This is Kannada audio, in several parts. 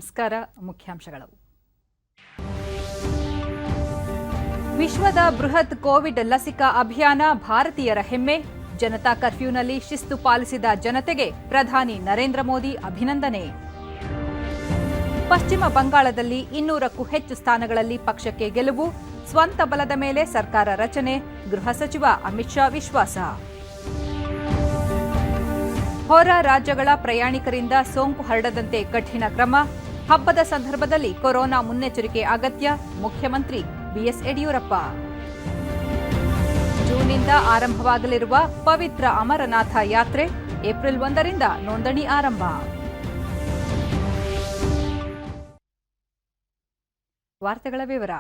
ನಮಸ್ಕಾರ. ಮುಖ್ಯಾಂಶಗಳು. ವಿಶ್ವದ ಬೃಹತ್ ಕೋವಿಡ್ ಲಸಿಕಾ ಅಭಿಯಾನ ಭಾರತೀಯರ ಹೆಮ್ಮೆ. ಜನತಾ ಕರ್ಫ್ಯೂನಲ್ಲಿ ಶಿಸ್ತು ಪಾಲಿಸಿದ ಜನತೆಗೆ ಪ್ರಧಾನಿ ನರೇಂದ್ರ ಮೋದಿ ಅಭಿನಂದನೆ. ಪಶ್ಚಿಮ ಬಂಗಾಳದಲ್ಲಿ 200ಕ್ಕೂ ಹೆಚ್ಚು ಸ್ಥಾನಗಳಲ್ಲಿ ಪಕ್ಷಕ್ಕೆ ಗೆಲುವು. ಸ್ವಂತ ಬಲದ ಮೇಲೆ ಸರ್ಕಾರ ರಚನೆ. ಗೃಹ ಸಚಿವ ಅಮಿತ್ ಶಾ ವಿಶ್ವಾಸ. ಹೊರ ರಾಜ್ಯಗಳ ಪ್ರಯಾಣಿಕರಿಂದ ಸೋಂಕು ಹರಡದಂತೆ ಕಠಿಣ ಕ್ರಮ. ಹಬ್ಬದ ಸಂದರ್ಭದಲ್ಲಿ ಕೊರೋನಾ ಮುನ್ನೆಚ್ಚರಿಕೆ ಅಗತ್ಯ. ಮುಖ್ಯಮಂತ್ರಿ ಬಿಎಸ್ ಯಡಿಯೂರಪ್ಪ. ಜೂನ್ನಿಂದ ಆರಂಭವಾಗಲಿರುವ ಪವಿತ್ರ ಅಮರನಾಥ ಯಾತ್ರೆ. ಏಪ್ರಿಲ್ 1ರಿಂದ ನೋಂದಣಿ ಆರಂಭ. ವಾರ್ತೆಗಳ ವಿವರ.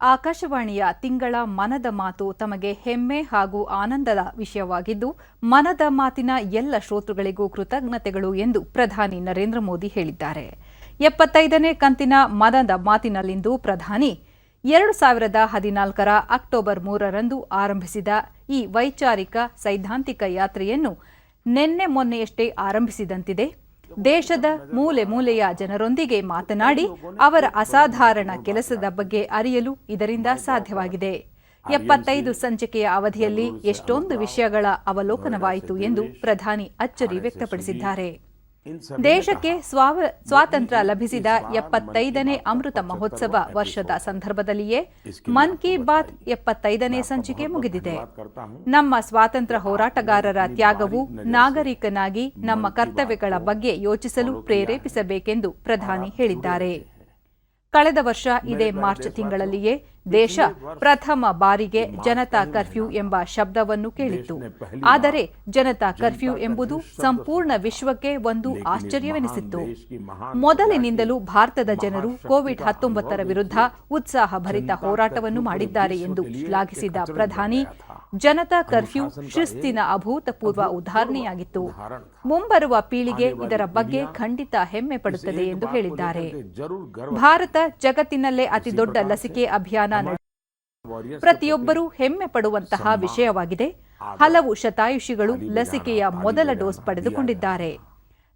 ಆಕಾಶವಾಣಿಯ ತಿಂಗಳ ಮನದ ಮಾತು ತಮಗೆ ಹೆಮ್ಮೆ ಹಾಗೂ ಆನಂದದ ವಿಷಯವಾಗಿದ್ದು, ಮನದ ಮಾತಿನ ಎಲ್ಲ ಶ್ರೋತೃಗಳಿಗೂ ಕೃತಜ್ಞತೆಗಳು ಎಂದು ಪ್ರಧಾನಿ ನರೇಂದ್ರ ಮೋದಿ ಹೇಳಿದ್ದಾರೆ. 75ನೇ ಕಂತಿನ ಮನದ ಮಾತಿನಲ್ಲಿಂದು ಪ್ರಧಾನಿ 2014ರ ಅಕ್ಟೋಬರ್ 3ರಂದು ಆರಂಭಿಸಿದ ಈ ವೈಚಾರಿಕ ಸೈದ್ಧಾಂತಿಕ ಯಾತ್ರೆಯನ್ನು ನಿನ್ನೆ ಮೊನ್ನೆಯಷ್ಟೇ ಆರಂಭಿಸಿದಂತಿದೆ. ದೇಶದ ಮೂಲೆ ಮೂಲೆಯ ಜನರೊಂದಿಗೆ ಮಾತನಾಡಿ ಅವರ ಅಸಾಧಾರಣ ಕೆಲಸದ ಬಗ್ಗೆ ಅರಿಯಲು ಇದರಿಂದ ಸಾಧ್ಯವಾಗಿದೆ. 75 ಸಂಚಿಕೆಯ ಅವಧಿಯಲ್ಲಿ ಎಷ್ಟೊಂದು ವಿಷಯಗಳ ಅವಲೋಕನವಾಯಿತು ಎಂದು ಪ್ರಧಾನಿ ಅಚ್ಚರಿ ವ್ಯಕ್ತಪಡಿಸಿದ್ದಾರೆ. ದೇಶಕ್ಕೆ ಸ್ವಾತಂತ್ರ್ಯ ಲಭಿಸಿದ 75ನೇ ಅಮೃತ ಮಹೋತ್ಸವ ವರ್ಷದ ಸಂದರ್ಭದಲ್ಲಿಯೇ ಮನ್ ಕಿ ಬಾತ್ 75ನೇ ಸಂಚಿಕೆ ಮುಗಿದಿದೆ. ನಮ್ಮ ಸ್ವಾತಂತ್ರ್ಯ ಹೋರಾಟಗಾರರ ತ್ಯಾಗವು ನಾಗರಿಕನಾಗಿ ನಮ್ಮ ಕರ್ತವ್ಯಗಳ ಬಗ್ಗೆ ಯೋಚಿಸಲು ಪ್ರೇರೇಪಿಸಬೇಕೆಂದು ಪ್ರಧಾನಿ ಹೇಳಿದ್ದಾರೆ. ಕಳೆದ ವರ್ಷ ಇದೇ ಮಾರ್ಚ್ ತಿಂಗಳಲ್ಲಿಯೇ ದೇಶ ಪ್ರಥಮ ಬಾರಿಗೆ ಜನತಾ ಕರ್ಫ್ಯೂ ಎಂಬ ಶಬ್ದವನ್ನು ಕೇಳಿತ್ತು. ಆದರೆ ಜನತಾ ಕರ್ಫ್ಯೂ ಎಂಬುದು ಸಂಪೂರ್ಣ ವಿಶ್ವಕ್ಕೆ ಒಂದು ಆಶ್ಚರ್ಯವೆನಿಸಿತ್ತು. ಮೊದಲಿನಿಂದಲೂ ಭಾರತದ ಜನರು ಕೋವಿಡ್-19 ವಿರುದ್ಧ ಉತ್ಸಾಹಭರಿತ ಹೋರಾಟವನ್ನು ಮಾಡಿದ್ದಾರೆ ಎಂದು ಶ್ಲಾಘಿಸಿದ ಪ್ರಧಾನಿ, ಜನತಾ ಕರ್ಫ್ಯೂ ಶಿಸ್ತಿನ ಅಭೂತಪೂರ್ವ ಉದಾಹರಣೆಯಾಗಿತ್ತು. ಮುಂಬರುವ ಪೀಳಿಗೆ ಇದರ ಬಗ್ಗೆ ಖಂಡಿತ ಹೆಮ್ಮೆ ಪಡುತ್ತದೆ ಎಂದು ಹೇಳಿದ್ದಾರೆ. ಭಾರತ ಜಗತ್ತಿನಲ್ಲೇ ಅತಿದೊಡ್ಡ ಲಸಿಕೆ ಅಭಿಯಾನ ಪ್ರತಿಯೊಬ್ಬರೂ ಹೆಮ್ಮೆ ಪಡುವಂತಹ ವಿಷಯವಾಗಿದೆ. ಹಲವು ಶತಾಯುಷಿಗಳು ಲಸಿಕೆಯ ಮೊದಲ ಡೋಸ್ ಪಡೆದುಕೊಂಡಿದ್ದಾರೆ.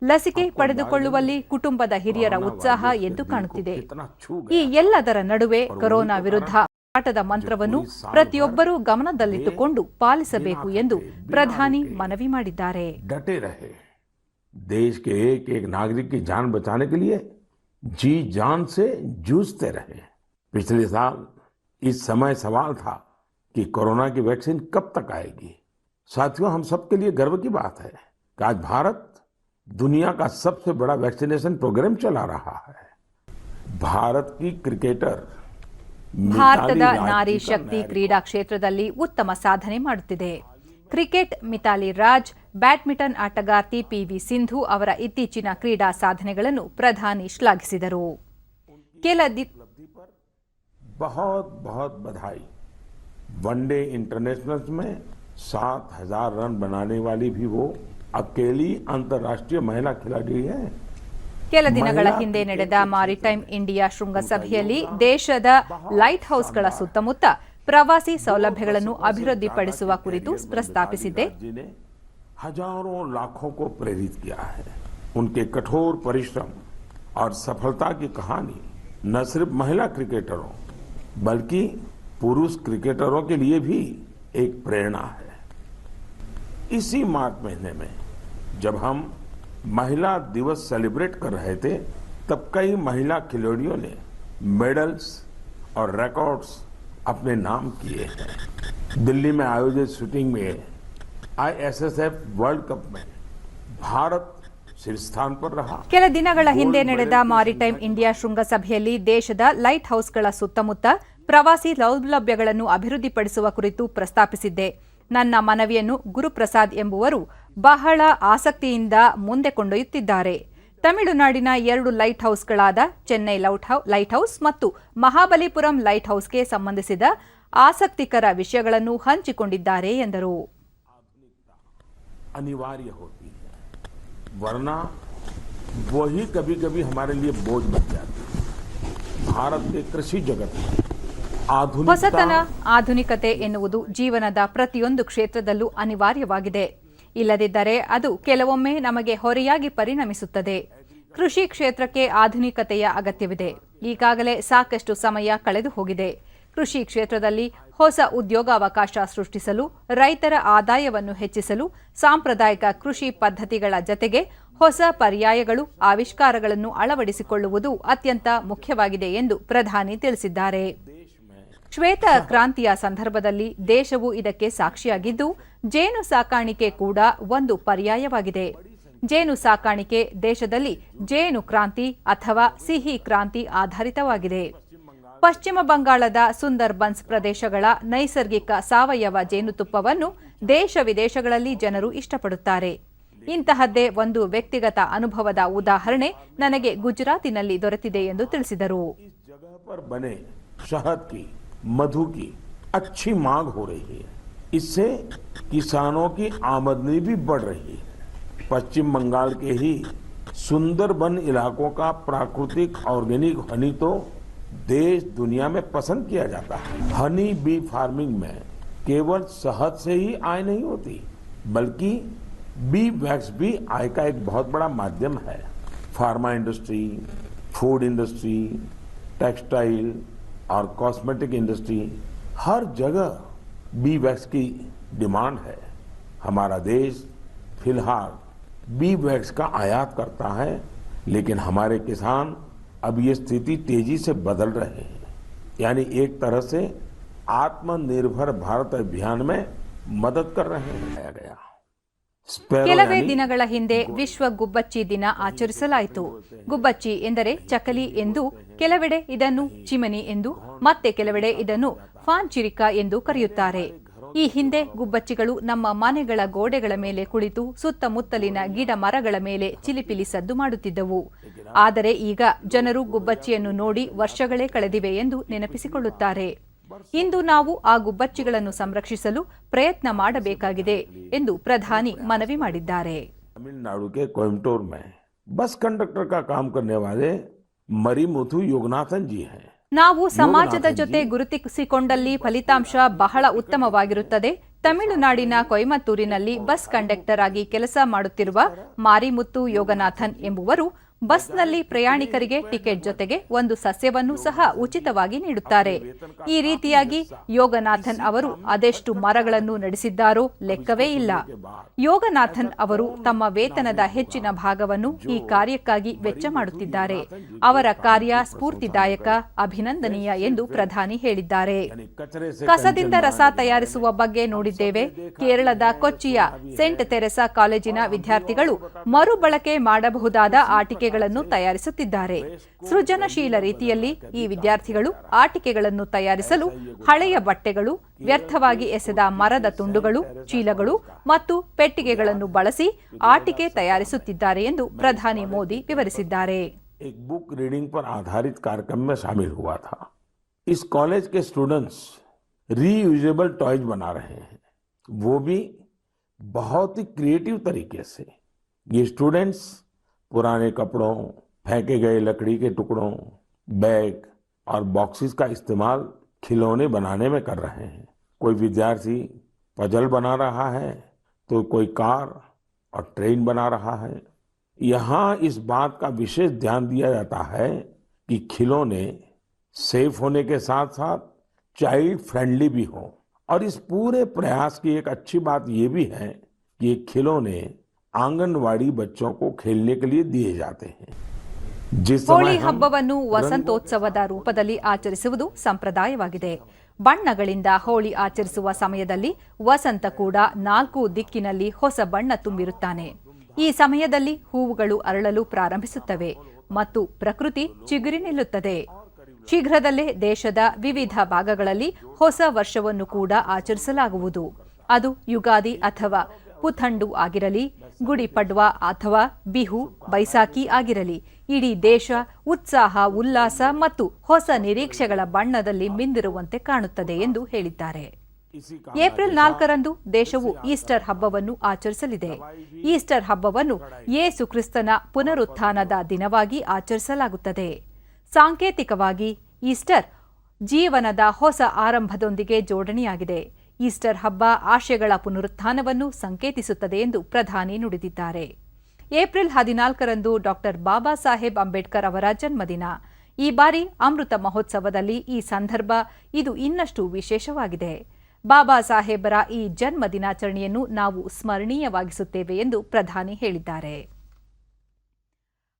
ಲಸಿಕೆ ಪಡೆದುಕೊಳ್ಳುವಲ್ಲಿ ಕುಟುಂಬದ ಹಿರಿಯರ ಉತ್ಸಾಹ ಎದ್ದು ಕಾಣುತ್ತಿದೆ. ಈ ಎಲ್ಲದರ ನಡುವೆ ಕೊರೋನಾ ವಿರುದ್ಧ ಹೋರಾಟದ ಮಂತ್ರವನ್ನು ಪ್ರತಿಯೊಬ್ಬರೂ ಗಮನದಲ್ಲಿಟ್ಟುಕೊಂಡು ಪಾಲಿಸಬೇಕು ಎಂದು ಪ್ರಧಾನಿ ಮನವಿ ಮಾಡಿದ್ದಾರೆ. देश के एक एक नागरिक की जान बचाने के लिए जी जान से जूझते रहे. पिछले साल इस समय सवाल था कि कोरोना की वैक्सीन कब तक आएगी. साथियों, हम सबके लिए गर्व की बात है कि आज भारत दुनिया का सबसे बड़ा वैक्सीनेशन प्रोग्राम चला रहा है. भारत की क्रिकेटर ಭಾರತದ ನಾರಿ ಶಕ್ತಿ ಕ್ರೀಡಾ ಕ್ಷೇತ್ರದಲ್ಲಿ ಉತ್ತಮ ಸಾಧನೆ ಮಾಡುತ್ತಿದೆ. ಕ್ರಿಕೆಟ್ ಮಿತಾಲಿ ರಾಜ್, ಬ್ಯಾಡ್ಮಿಂಟನ್ ಆಟಗಾರ್ತಿ ಪಿವಿ ಸಿಂಧು ಅವರ ಇತ್ತೀಚಿನ ಕ್ರೀಡಾ ಸಾಧನೆಗಳನ್ನು ಪ್ರಧಾನಿ ಶ್ಲಾಘಿಸಿದರು. बहुत बहुत बधाई. वनडे इंटरनेशनल्स में 7,000 रन बनाने वाली भी वो अकेली अंतर्राष्ट्रीय महिला खिलाड़ी है. ಕೆಲ ದಿನಗಳ ಹಿಂದೆ ನಡೆದ ಮಾರಿಟೈಮ್ ಇಂಡಿಯಾ ಶೃಂಗಸಭೆಯಲ್ಲಿ ದೇಶದ ಲೈಟ್ ಹೌಸ್ಗಳ ಸುತ್ತಮುತ್ತ ಪ್ರವಾಸಿ ಸೌಲಭ್ಯಗಳನ್ನು ಅಭಿವೃದ್ಧಿಪಡಿಸುವ ಕುರಿತು ಪ್ರಸ್ತಾಪಿಸಿದ್ದೆ. हजारों लाखों को प्रेरित किया है. उनके कठोर परिश्रम और सफलता की कहानी न सिर्फ महिला क्रिकेटरों बल्कि पुरुष क्रिकेटरों के लिए भी एक प्रेरणा है. इसी मार्च महीने में जब हम महिला दिवस सेलिब्रेट कर रहे थे, तब कई महिला खिलाड़ियों ने मेडल्स और रिकॉर्ड्स अपने नाम किए हैं. दिल्ली में आयोजित शूटिंग में ISSF वर्ल्ड कप में भारत शीर्ष स्थान पर रहा. ಕೆಲ ದಿನಗಳ ಹಿಂದೆ ನಡೆದ ಮಾರಿಟೈಮ್ ಇಂಡಿಯಾ ಶೃಂಗಸಭೆಯಲ್ಲಿ ದೇಶದ ಲೈಟ್ ಹೌಸ್ಗಳ ಸುತ್ತಮುತ್ತ ಪ್ರವಾಸಿ ಸೌಲಭ್ಯಗಳನ್ನು ಅಭಿವೃದ್ಧಿಪಡಿಸುವ ಕುರಿತು ಪ್ರಸ್ತಾಪಿಸಿದ್ದೆ. ನನ್ನ ಮನವಿಯನ್ನು ಗುರುಪ್ರಸಾದ್ ಎಂಬುವರು ಬಹಳ ಆಸಕ್ತಿಯಿಂದ ಮುಂದೆ ಕೊಂಡೊಯ್ಯುತ್ತಿದ್ದಾರೆ. ತಮಿಳುನಾಡಿನ 2 ಲೈಟ್ ಹೌಸ್ಗಳಾದ ಚೆನ್ನೈ ಲೈಟ್ ಹೌಸ್ ಮತ್ತು ಮಹಾಬಲಿಪುರಂ ಲೈಟ್ ಹೌಸ್ಗೆ ಸಂಬಂಧಿಸಿದ ಆಸಕ್ತಿಕರ ವಿಷಯಗಳನ್ನು ಹಂಚಿಕೊಂಡಿದ್ದಾರೆ ಎಂದರು. अनिवार्य होती है, वरना वही कभी कभी हमारे लिए बोझ बन जाती है. भारत के कृषि जगत में ಹೊಸತನ, ಆಧುನಿಕತೆ ಎನ್ನುವುದು ಜೀವನದ ಪ್ರತಿಯೊಂದು ಕ್ಷೇತ್ರದಲ್ಲೂ ಅನಿವಾರ್ಯವಾಗಿದೆ. ಇಲ್ಲದಿದ್ದರೆ ಅದು ಕೆಲವೊಮ್ಮೆ ನಮಗೆ ಹೊರೆಯಾಗಿ ಪರಿಣಮಿಸುತ್ತದೆ. ಕೃಷಿ ಕ್ಷೇತ್ರಕ್ಕೆ ಆಧುನಿಕತೆಯ ಅಗತ್ಯವಿದೆ. ಈಗಾಗಲೇ ಸಾಕಷ್ಟು ಸಮಯ ಕಳೆದು ಹೋಗಿದೆ. ಕೃಷಿ ಕ್ಷೇತ್ರದಲ್ಲಿ ಹೊಸ ಉದ್ಯೋಗಾವಕಾಶ ಸೃಷ್ಟಿಸಲು, ರೈತರ ಆದಾಯವನ್ನು ಹೆಚ್ಚಿಸಲು ಸಾಂಪ್ರದಾಯಿಕ ಕೃಷಿ ಪದ್ಧತಿಗಳ ಜತೆಗೆ ಹೊಸ ಪರ್ಯಾಯಗಳು, ಆವಿಷ್ಕಾರಗಳನ್ನು ಅಳವಡಿಸಿಕೊಳ್ಳುವುದು ಅತ್ಯಂತ ಮುಖ್ಯವಾಗಿದೆ ಎಂದು ಪ್ರಧಾನಿ ತಿಳಿಸಿದ್ದಾರೆ. ಶ್ವೇತ ಕ್ರಾಂತಿಯ ಸಂದರ್ಭದಲ್ಲಿ ದೇಶವು ಇದಕ್ಕೆ ಸಾಕ್ಷಿಯಾಗಿದ್ದು, ಜೇನು ಸಾಕಾಣಿಕೆ ಕೂಡ ಒಂದು ಪರ್ಯಾಯವಾಗಿದೆ. ಜೇನು ಸಾಕಾಣಿಕೆ ದೇಶದಲ್ಲಿ ಜೇನು ಕ್ರಾಂತಿ ಅಥವಾ ಸಿಹಿ ಕ್ರಾಂತಿ ಆಧಾರಿತವಾಗಿದೆ. ಪಶ್ಚಿಮ ಬಂಗಾಳದ ಸುಂದರ್ಬನ್ಸ್ ಪ್ರದೇಶಗಳ ನೈಸರ್ಗಿಕ ಸಾವಯವ ಜೇನುತುಪ್ಪವನ್ನು ದೇಶ ವಿದೇಶಗಳಲ್ಲಿ ಜನರು ಇಷ್ಟಪಡುತ್ತಾರೆ. ಇಂತಹದ್ದೇ ಒಂದು ವ್ಯಕ್ತಿಗತ ಅನುಭವದ ಉದಾಹರಣೆ ನನಗೆ ಗುಜರಾತಿನಲ್ಲಿ ದೊರೆತಿದೆ ಎಂದು ತಿಳಿಸಿದರು. मधु की अच्छी मांग हो रही है. इससे किसानों की आमदनी भी बढ़ रही है. पश्चिम बंगाल के ही सुंदरबन इलाकों का प्राकृतिक ऑर्गेनिक हनी तो देश दुनिया में पसंद किया जाता है. हनी बी फार्मिंग में केवल शहद से ही आय नहीं होती, बल्कि बी वैक्स भी आय का एक बहुत बड़ा माध्यम है. Pharma industry, food industry, textile और कॉस्मेटिक इंडस्ट्री, हर जगह बी वैक्स की डिमांड है. हमारा देश फिलहाल बी वैक्स का आयात करता है, लेकिन हमारे किसान अब ये स्थिति तेजी से बदल रहे हैं. यानी एक तरह से आत्मनिर्भर भारत अभियान में मदद कर रहे हैं. गया ಕೆಲವೇ ದಿನಗಳ ಹಿಂದೆ ವಿಶ್ವ ಗುಬ್ಬಚ್ಚಿ ದಿನ ಆಚರಿಸಲಾಯಿತು. ಗುಬ್ಬಚ್ಚಿ ಎಂದರೆ ಚಕಲಿ ಎಂದು, ಕೆಲವೆಡೆ ಇದನ್ನು ಚಿಮನಿ ಎಂದು, ಮತ್ತೆ ಕೆಲವೆಡೆ ಇದನ್ನು ಫಾಂಚಿರಿಕಾ ಎಂದು ಕರೆಯುತ್ತಾರೆ. ಈ ಹಿಂದೆ ಗುಬ್ಬಚ್ಚಿಗಳು ನಮ್ಮ ಮನೆಗಳ ಗೋಡೆಗಳ ಮೇಲೆ ಕುಳಿತು ಸುತ್ತಮುತ್ತಲಿನ ಗಿಡ ಮರಗಳ ಮೇಲೆ ಚಿಲಿಪಿಲಿ ಸದ್ದು ಮಾಡುತ್ತಿದ್ದವು. ಆದರೆ ಈಗ ಜನರು ಗುಬ್ಬಚ್ಚಿಯನ್ನು ನೋಡಿ ವರ್ಷಗಳೇ ಕಳೆದಿವೆ ಎಂದು ನೆನಪಿಸಿಕೊಳ್ಳುತ್ತಾರೆ. ಇಂದು ನಾವು ಆ ಗುಬ್ಬಚ್ಚಿಗಳನ್ನು ಸಂರಕ್ಷಿಸಲು ಪ್ರಯತ್ನ ಮಾಡಬೇಕಾಗಿದೆ ಎಂದು ಪ್ರಧಾನಿ ಮನವಿ ಮಾಡಿದ್ದಾರೆ. तमिलनाडु के कोयम्बटूर में बस कंडक्टर का काम करने वाले मरिमुथु योगनाथन जी हैं. ನಾವು ಸಮಾಜದ ಜೊತೆ ಗುರುತಿಸಿಕೊಂಡಲ್ಲಿ ಫಲಿತಾಂಶ ಬಹಳ ಉತ್ತಮವಾಗಿರುತ್ತದೆ. ತಮಿಳುನಾಡಿನ ಕೊಯಮತ್ತೂರಿನಲ್ಲಿ ಬಸ್ ಕಂಡಕ್ಟರ್ ಆಗಿ ಕೆಲಸ ಮಾಡುತ್ತಿರುವ ಮಾರಿಮುತ್ತು ಯೋಗನಾಥನ್ ಎಂಬುವರು ಬಸ್ನಲ್ಲಿ ಪ್ರಯಾಣಿಕರಿಗೆ ಟಿಕೆಟ್ ಜೊತೆಗೆ ಒಂದು ಸಸ್ಯವನ್ನು ಸಹ ಉಚಿತವಾಗಿ ನೀಡುತ್ತಾರೆ. ಈ ರೀತಿಯಾಗಿ ಯೋಗನಾಥನ್ ಅವರು ಅದೆಷ್ಟು ಮರಗಳನ್ನು ನಡೆಸಿದ್ದಾರೋ ಲೆಕ್ಕವೇ ಇಲ್ಲ. ಯೋಗನಾಥನ್ ಅವರು ತಮ್ಮ ವೇತನದ ಹೆಚ್ಚಿನ ಭಾಗವನ್ನು ಈ ಕಾರ್ಯಕ್ಕಾಗಿ ವೆಚ್ಚ ಮಾಡುತ್ತಿದ್ದಾರೆ. ಅವರ ಕಾರ್ಯ ಸ್ಫೂರ್ತಿದಾಯಕ, ಅಭಿನಂದನೀಯ ಎಂದು ಪ್ರಧಾನಿ ಹೇಳಿದ್ದಾರೆ. ಕಸದಿಂದ ರಸ ತಯಾರಿಸುವ ಬಗ್ಗೆ ನೋಡಿದ್ದೇವೆ. ಕೇರಳದ ಕೊಚ್ಚಿಯ ಸೆಂಟ್ ತೆರೆಸಾ ಕಾಲೇಜಿನ ವಿದ್ಯಾರ್ಥಿಗಳು ಮರುಬಳಕೆ ಮಾಡಬಹುದಾದ ಆಟಿಕೆ ತಯಾರಿಸುತ್ತಿದ್ದಾರೆ. ಸೃಜನಶೀಲ ರೀತಿಯಲ್ಲಿ ಈ ವಿದ್ಯಾರ್ಥಿಗಳು ಆಟಿಕೆಗಳನ್ನು ತಯಾರಿಸಲು ಹಳೆಯ ಬಟ್ಟೆಗಳು, ವ್ಯರ್ಥವಾಗಿ ಎಸೆದ ಮರದ ತುಂಡುಗಳು, ಚೀಲಗಳು ಮತ್ತು ಪೆಟ್ಟಿಗೆಗಳನ್ನು ಬಳಸಿ ಆಟಿಕೆ ತಯಾರಿಸುತ್ತಿದ್ದಾರೆ ಎಂದು ಪ್ರಧಾನಿ ಮೋದಿ ವಿವರಿಸಿದ್ದಾರೆ. एक बुक रीडिंग पर आधारित कार्यक्रम में शामिल हुआ था. इस कॉलेज के स्टूडेंट्स रीयूजेबल टॉयज बना रहे हैं, वो भी बहुत ही क्रिएटिव तरीके से. ये स्टूडेंट्स पुराने कपड़ों, फेंके गए लकड़ी के टुकड़ों, बैग और बॉक्सेस का इस्तेमाल खिलौने बनाने में कर रहे हैं. कोई विद्यार्थी पजल बना रहा है, तो कोई कार और ट्रेन बना रहा है. यहाँ इस बात का विशेष ध्यान दिया जाता है कि खिलौने सेफ होने के साथ साथ चाइल्ड फ्रेंडली भी हो. और इस पूरे प्रयास की एक अच्छी बात ये भी है कि ये खिलौने आंगनवाड़ी बच्चों को खेलने के लिए दिए जाते हैं. ಹೋಳಿ ಹಬ್ಬವನ್ನು ವಸಂತೋತ್ಸವದ ರೂಪದಲ್ಲಿ ಆಚರಿಸುವುದು ಸಂಪ್ರದಾಯವಾಗಿದೆ. ಬಣ್ಣಗಳಿಂದ ಹೋಳಿ ಆಚರಿಸುವ ಸಮಯದಲ್ಲಿ ವಸಂತ ಕೂಡ 4 ದಿಕ್ಕಿನಲ್ಲಿ ಹೊಸ ಬಣ್ಣ ತುಂಬಿರುತ್ತಾನೆ. ಈ ಸಮಯದಲ್ಲಿ ಹೂವುಗಳು ಅರಳಲು ಪ್ರಾರಂಭಿಸುತ್ತವೆ ಮತ್ತು ಪ್ರಕೃತಿ ಚಿಗುರಿ ನಿಲ್ಲುತ್ತದೆ. ಶೀಘ್ರದಲ್ಲೇ ದೇಶದ ವಿವಿಧ ಭಾಗಗಳಲ್ಲಿ ಹೊಸ ವರ್ಷವನ್ನು ಕೂಡ ಆಚರಿಸಲಾಗುವುದು. ಅದು ಯುಗಾದಿ ಅಥವಾ ಪುಥಂಡು ಆಗಿರಲಿ, ಗುಡಿ ಪಡ್ವಾ ಅಥವಾ ಬಿಹು, ಬೈಸಾಖಿ ಆಗಿರಲಿ, ಇಡೀ ದೇಶ ಉತ್ಸಾಹ, ಉಲ್ಲಾಸ ಮತ್ತು ಹೊಸ ನಿರೀಕ್ಷೆಗಳ ಬಣ್ಣದಲ್ಲಿ ಮಿಂದಿರುವಂತೆ ಕಾಣುತ್ತದೆ ಎಂದು ಹೇಳಿದ್ದಾರೆ. ಏಪ್ರಿಲ್ 4ರಂದು ದೇಶವು ಈಸ್ಟರ್ ಹಬ್ಬವನ್ನು ಆಚರಿಸಲಿದೆ. ಈಸ್ಟರ್ ಹಬ್ಬವನ್ನು ಯೇಸು ಕ್ರಿಸ್ತನ ಪುನರುತ್ಥಾನದ ದಿನವಾಗಿ ಆಚರಿಸಲಾಗುತ್ತದೆ. ಸಾಂಕೇತಿಕವಾಗಿ ಈಸ್ಟರ್ ಜೀವನದ ಹೊಸ ಆರಂಭದೊಂದಿಗೆ ಜೋಡಣೆಯಾಗಿದೆ. ಈಸ್ಟರ್ ಹಬ್ಬ ಆಶಯಗಳ ಪುನರುತ್ಥಾನವನ್ನು ಸಂಕೇತಿಸುತ್ತದೆ ಎಂದು ಪ್ರಧಾನಿ ನುಡಿದಿದ್ದಾರೆ. ಏಪ್ರಿಲ್ 14ರಂದು ಡಾಕ್ಟರ್ ಬಾಬಾ ಸಾಹೇಬ್ ಅಂಬೇಡ್ಕರ್ ಅವರ ಜನ್ಮದಿನ. ಈ ಬಾರಿ ಅಮೃತ ಮಹೋತ್ಸವದಲ್ಲಿ ಈ ಸಂದರ್ಭ ಇದು ಇನ್ನಷ್ಟು ವಿಶೇಷವಾಗಿದೆ. ಬಾಬಾ ಸಾಹೇಬರ ಈ ಜನ್ಮ ದಿನಾಚರಣೆಯನ್ನು ನಾವು ಸ್ಮರಣೀಯವಾಗಿಸುತ್ತೇವೆ ಎಂದು ಪ್ರಧಾನಿ ಹೇಳಿದ್ದಾರೆ.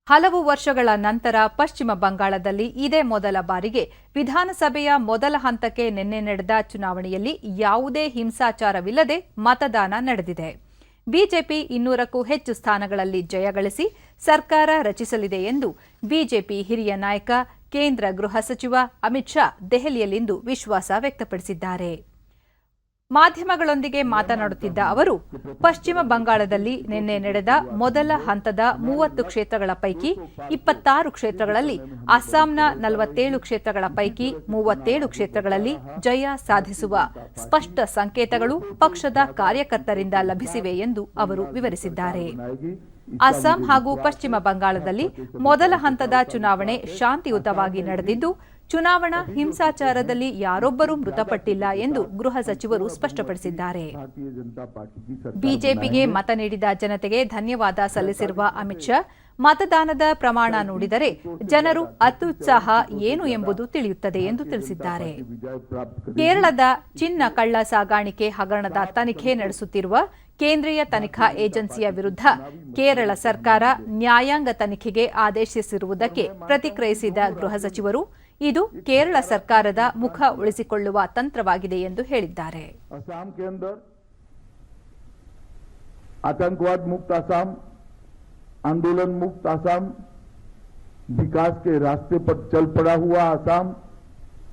ಹಲವು ವರ್ಷಗಳ ನಂತರ ಪಶ್ಚಿಮ ಬಂಗಾಳದಲ್ಲಿ ಇದೇ ಮೊದಲ ಬಾರಿಗೆ ವಿಧಾನಸಭೆಯ ಮೊದಲ ಹಂತಕ್ಕೆ ನಿನ್ನೆ ನಡೆದ ಚುನಾವಣೆಯಲ್ಲಿ ಯಾವುದೇ ಹಿಂಸಾಚಾರವಿಲ್ಲದೆ ಮತದಾನ ನಡೆದಿದೆ. ಬಿಜೆಪಿ 200ಕ್ಕೂ ಹೆಚ್ಚು ಸ್ಥಾನಗಳಲ್ಲಿ ಜಯಗಳಿಸಿ ಸರ್ಕಾರ ರಚಿಸಲಿದೆ ಎಂದು ಬಿಜೆಪಿ ಹಿರಿಯ ನಾಯಕ, ಕೇಂದ್ರ ಗೃಹ ಸಚಿವ ಅಮಿತ್ ಶಾ ದೆಹಲಿಯಲ್ಲಿಂದು ವಿಶ್ವಾಸ ವ್ಯಕ್ತಪಡಿಸಿದ್ದಾರೆ. ಮಾಧ್ಯಮಗಳೊಂದಿಗೆ ಮಾತನಾಡುತ್ತಿದ್ದ ಅವರು, ಪಶ್ಚಿಮ ಬಂಗಾಳದಲ್ಲಿ ನಿನ್ನೆ ನಡೆದ ಮೊದಲ ಹಂತದ 30 ಕ್ಷೇತ್ರಗಳ ಪೈಕಿ 26 ಕ್ಷೇತ್ರಗಳಲ್ಲಿ, ಅಸ್ಸಾಂನ 47 ಕ್ಷೇತ್ರಗಳ ಪೈಕಿ 37 ಕ್ಷೇತ್ರಗಳಲ್ಲಿ ಜಯ ಸಾಧಿಸುವ ಸ್ಪಷ್ಟ ಸಂಕೇತಗಳು ಪಕ್ಷದ ಕಾರ್ಯಕರ್ತರಿಂದ ಲಭಿಸಿವೆ ಎಂದು ಅವರು ವಿವರಿಸಿದ್ದಾರೆ. ಅಸ್ಸಾಂ ಹಾಗೂ ಪಶ್ಚಿಮ ಬಂಗಾಳದಲ್ಲಿ ಮೊದಲ ಹಂತದ ಚುನಾವಣೆ ಶಾಂತಿಯುತವಾಗಿ ನಡೆದಿದ್ದು, ಚುನಾವಣಾ ಹಿಂಸಾಚಾರದಲ್ಲಿ ಯಾರೊಬ್ಬರೂ ಮೃತಪಟ್ಟಿಲ್ಲ ಎಂದು ಗೃಹ ಸಚಿವರು ಸ್ಪಷ್ಟಪಡಿಸಿದ್ದಾರೆ. ಬಿಜೆಪಿಗೆ ಮತ ನೀಡಿದ ಜನತೆಗೆ ಧನ್ಯವಾದ ಸಲ್ಲಿಸಿರುವ ಅಮಿತ್ ಶಾ, ಮತದಾನದ ಪ್ರಮಾಣ ನೋಡಿದರೆ ಜನರು ಅತ್ಯುತ್ಸಾಹ ಏನು ಎಂಬುದು ತಿಳಿಯುತ್ತದೆ ಎಂದು ತಿಳಿಸಿದ್ದಾರೆ. ಕೇರಳದ ಚಿನ್ನ ಕಳ್ಳ ಸಾಗಾಣಿಕೆ ಹಗರಣದ ತನಿಖೆ ನಡೆಸುತ್ತಿರುವ ಕೇಂದ್ರೀಯ ತನಿಖಾ ಏಜೆನ್ಸಿಯ ವಿರುದ್ಧ ಕೇರಳ ಸರ್ಕಾರ ನ್ಯಾಯಾಂಗ ತನಿಖೆಗೆ ಆದೇಶಿಸಿರುವುದಕ್ಕೆ ಪ್ರತಿಕ್ರಿಯಿಸಿದ ಗೃಹ ಸಚಿವರು, ಇದು ಕೇರಳ ಸರ್ಕಾರದ ಮುಖ ಉಳಿಸಿಕೊಳ್ಳುವ ತಂತ್ರವಾಗಿದೆ ಎಂದು ಹೇಳಿದ್ದಾರೆ. असम के अंदर आतंकवाद मुक्त असम, आंदोलन मुक्त असम, विकास के रास्ते पर चल पड़ा हुआ असम,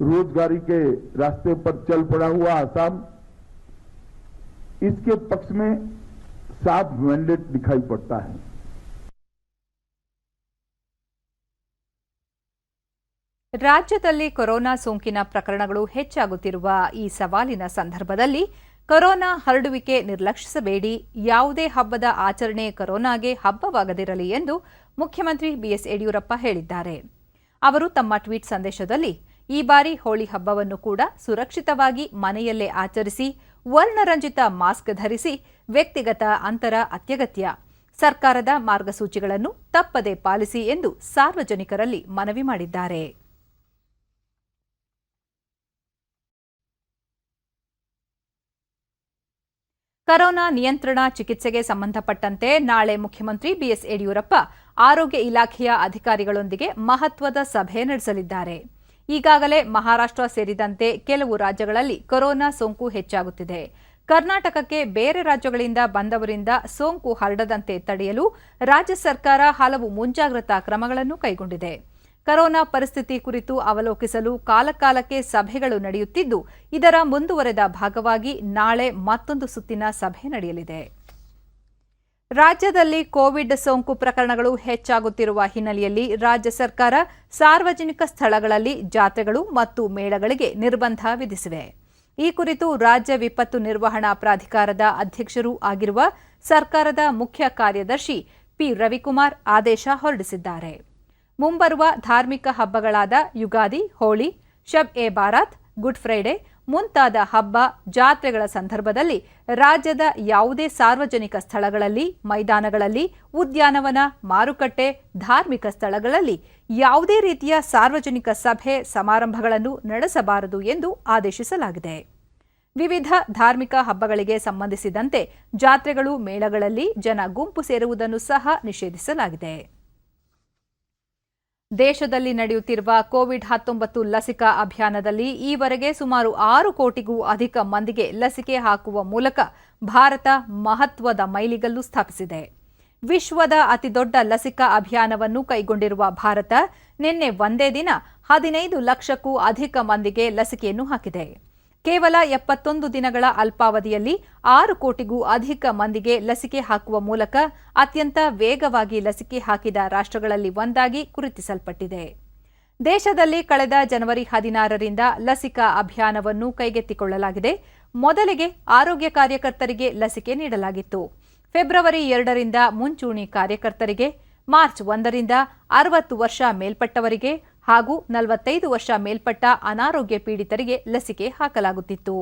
रोजगारी के रास्ते पर चल पड़ा हुआ असम, इसके पक्ष में साफ मैंडेट दिखाई पड़ता है. ರಾಜ್ಯದಲ್ಲಿ ಕೊರೋನಾ ಸೋಂಕಿನ ಪ್ರಕರಣಗಳು ಹೆಚ್ಚಾಗುತ್ತಿರುವ ಈ ಸವಾಲಿನ ಸಂದರ್ಭದಲ್ಲಿ ಕೊರೋನಾ ಹರಡುವಿಕೆ ನಿರ್ಲಕ್ಷಿಸಬೇಡಿ, ಯಾವುದೇ ಹಬ್ಬದ ಆಚರಣೆ ಕೊರೋನಾಗೆ ಹಬ್ಬವಾಗದಿರಲಿ ಎಂದು ಮುಖ್ಯಮಂತ್ರಿ ಬಿಎಸ್ ಯಡಿಯೂರಪ್ಪ ಹೇಳಿದ್ದಾರೆ. ಅವರು ತಮ್ಮ ಟ್ವೀಟ್ ಸಂದೇಶದಲ್ಲಿ, ಈ ಬಾರಿ ಹೋಳಿ ಹಬ್ಬವನ್ನು ಕೂಡ ಸುರಕ್ಷಿತವಾಗಿ ಮನೆಯಲ್ಲೇ ಆಚರಿಸಿ, ವರ್ಣರಂಜಿತ ಮಾಸ್ಕ್ ಧರಿಸಿ, ವ್ಯಕ್ತಿಗತ ಅಂತರ ಅತ್ಯಗತ್ಯ, ಸರ್ಕಾರದ ಮಾರ್ಗಸೂಚಿಗಳನ್ನು ತಪ್ಪದೆ ಪಾಲಿಸಿ ಎಂದು ಸಾರ್ವಜನಿಕರಲ್ಲಿ ಮನವಿ ಮಾಡಿದ್ದಾರೆ. ಕೊರೋನಾ ನಿಯಂತ್ರಣ ಚಿಕಿತ್ಸೆಗೆ ಸಂಬಂಧಪಟ್ಟಂತೆ ನಾಳೆ ಮುಖ್ಯಮಂತ್ರಿ ಬಿಎಸ್ ಯಡಿಯೂರಪ್ಪ ಆರೋಗ್ಯ ಇಲಾಖೆಯ ಅಧಿಕಾರಿಗಳೊಂದಿಗೆ ಮಹತ್ವದ ಸಭೆ ನಡೆಸಲಿದ್ದಾರೆ. ಈಗಾಗಲೇ ಮಹಾರಾಷ್ಟ್ರ ಸೇರಿದಂತೆ ಕೆಲವು ರಾಜ್ಯಗಳಲ್ಲಿ ಕೊರೋನಾ ಸೋಂಕು ಹೆಚ್ಚಾಗುತ್ತಿದೆ. ಕರ್ನಾಟಕಕ್ಕೆ ಬೇರೆ ರಾಜ್ಯಗಳಿಂದ ಬಂದವರಿಂದ ಸೋಂಕು ಹರಡದಂತೆ ತಡೆಯಲು ರಾಜ್ಯ ಸರ್ಕಾರ ಹಲವು ಮುಂಜಾಗ್ರತಾ ಕ್ರಮಗಳನ್ನು ಕೈಗೊಂಡಿದೆ. ಕೊರೋನಾ ಪರಿಸ್ಥಿತಿ ಕುರಿತು ಅವಲೋಕಿಸಲು ಕಾಲಕಾಲಕ್ಕೆ ಸಭೆಗಳು ನಡೆಯುತ್ತಿದ್ದು, ಇದರ ಮುಂದುವರೆದ ಭಾಗವಾಗಿ ನಾಳೆ ಮತ್ತೊಂದು ಸುತ್ತಿನ ಸಭೆ ನಡೆಯಲಿದೆ. ರಾಜ್ಯದಲ್ಲಿ ಕೋವಿಡ್ ಸೋಂಕು ಪ್ರಕರಣಗಳು ಹೆಚ್ಚಾಗುತ್ತಿರುವ ಹಿನ್ನೆಲೆಯಲ್ಲಿ ರಾಜ್ಯ ಸರ್ಕಾರ ಸಾರ್ವಜನಿಕ ಸ್ಥಳಗಳಲ್ಲಿ ಜಾತ್ರೆಗಳು ಮತ್ತು ಮೇಳಗಳಿಗೆ ನಿರ್ಬಂಧ ವಿಧಿಸಿವೆ. ಈ ಕುರಿತು ರಾಜ್ಯ ವಿಪತ್ತು ನಿರ್ವಹಣಾ ಪ್ರಾಧಿಕಾರದ ಅಧ್ಯಕ್ಷರೂ ಆಗಿರುವ ಸರ್ಕಾರದ ಮುಖ್ಯ ಕಾರ್ಯದರ್ಶಿ ಪಿ ರವಿಕುಮಾರ್ ಆದೇಶ ಹೊರಡಿಸಿದ್ದಾರೆ. ಮುಂಬರುವ ಧಾರ್ಮಿಕ ಹಬ್ಬಗಳಾದ ಯುಗಾದಿ, ಹೋಳಿ, ಶಬ್ ಎ ಬಾರಾತ್, ಗುಡ್ ಫ್ರೈಡೆ ಮುಂತಾದ ಹಬ್ಬ, ಜಾತ್ರೆಗಳ ಸಂದರ್ಭದಲ್ಲಿ ರಾಜ್ಯದ ಯಾವುದೇ ಸಾರ್ವಜನಿಕ ಸ್ಥಳಗಳಲ್ಲಿ, ಮೈದಾನಗಳಲ್ಲಿ, ಉದ್ಯಾನವನ, ಮಾರುಕಟ್ಟೆ, ಧಾರ್ಮಿಕ ಸ್ಥಳಗಳಲ್ಲಿ ಯಾವುದೇ ರೀತಿಯ ಸಾರ್ವಜನಿಕ ಸಭೆ, ಸಮಾರಂಭಗಳನ್ನು ನಡೆಸಬಾರದು ಎಂದು ಆದೇಶಿಸಲಾಗಿದೆ. ವಿವಿಧ ಧಾರ್ಮಿಕ ಹಬ್ಬಗಳಿಗೆ ಸಂಬಂಧಿಸಿದಂತೆ ಜಾತ್ರೆಗಳು, ಮೇಳಗಳಲ್ಲಿ ಜನ ಗುಂಪು ಸೇರುವುದನ್ನು ಸಹ ನಿಷೇಧಿಸಲಾಗಿದೆ. ದೇಶದಲ್ಲಿ ನಡೆಯುತ್ತಿರುವ ಕೋವಿಡ್-19 ಲಸಿಕಾ ಅಭಿಯಾನದಲ್ಲಿ ಈವರೆಗೆ ಸುಮಾರು 6 ಕೋಟಿಗೂ ಅಧಿಕ ಮಂದಿಗೆ ಲಸಿಕೆ ಹಾಕುವ ಮೂಲಕ ಭಾರತ ಮಹತ್ವದ ಮೈಲಿಗಲ್ಲು ಸ್ಥಾಪಿಸಿದೆ. ವಿಶ್ವದ ಅತಿದೊಡ್ಡ ಲಸಿಕಾ ಅಭಿಯಾನವನ್ನು ಕೈಗೊಂಡಿರುವ ಭಾರತ ನಿನ್ನೆ ಒಂದೇ ದಿನ 15 ಲಕ್ಷಕ್ಕೂ ಅಧಿಕ ಮಂದಿಗೆ ಲಸಿಕೆಯನ್ನು ಹಾಕಿದೆ. ಕೇವಲ 71 ದಿನಗಳ ಅಲ್ಪಾವಧಿಯಲ್ಲಿ 6 ಕೋಟಿಗೂ ಅಧಿಕ ಮಂದಿಗೆ ಲಸಿಕೆ ಹಾಕುವ ಮೂಲಕ ಅತ್ಯಂತ ವೇಗವಾಗಿ ಲಸಿಕೆ ಹಾಕಿದ ರಾಷ್ಟ್ರಗಳಲ್ಲಿ ಒಂದಾಗಿ ಗುರುತಿಸಲ್ಪಟ್ಟಿದೆ. ದೇಶದಲ್ಲಿ ಕಳೆದ ಜನವರಿ 16ರಿಂದ ಲಸಿಕಾ ಅಭಿಯಾನವನ್ನು ಕೈಗೆತ್ತಿಕೊಳ್ಳಲಾಗಿದೆ. ಮೊದಲಿಗೆ ಆರೋಗ್ಯ ಕಾರ್ಯಕರ್ತರಿಗೆ ಲಸಿಕೆ ನೀಡಲಾಗಿತ್ತು. ಫೆಬ್ರವರಿ 2ರಿಂದ ಮುಂಚೂಣಿ ಕಾರ್ಯಕರ್ತರಿಗೆ, ಮಾರ್ಚ್ 1ರಿಂದ 60 ವರ್ಷ ಮೇಲ್ಪಟ್ಟವರಿಗೆ ಹಾಗೂ 45 ವರ್ಷ ಮೇಲ್ಪಟ್ಟ ಅನಾರೋಗ್ಯ ಪೀಡಿತರಿಗೆ ಲಸಿಕೆ ಹಾಕಲಾಗುತ್ತಿತ್ತು.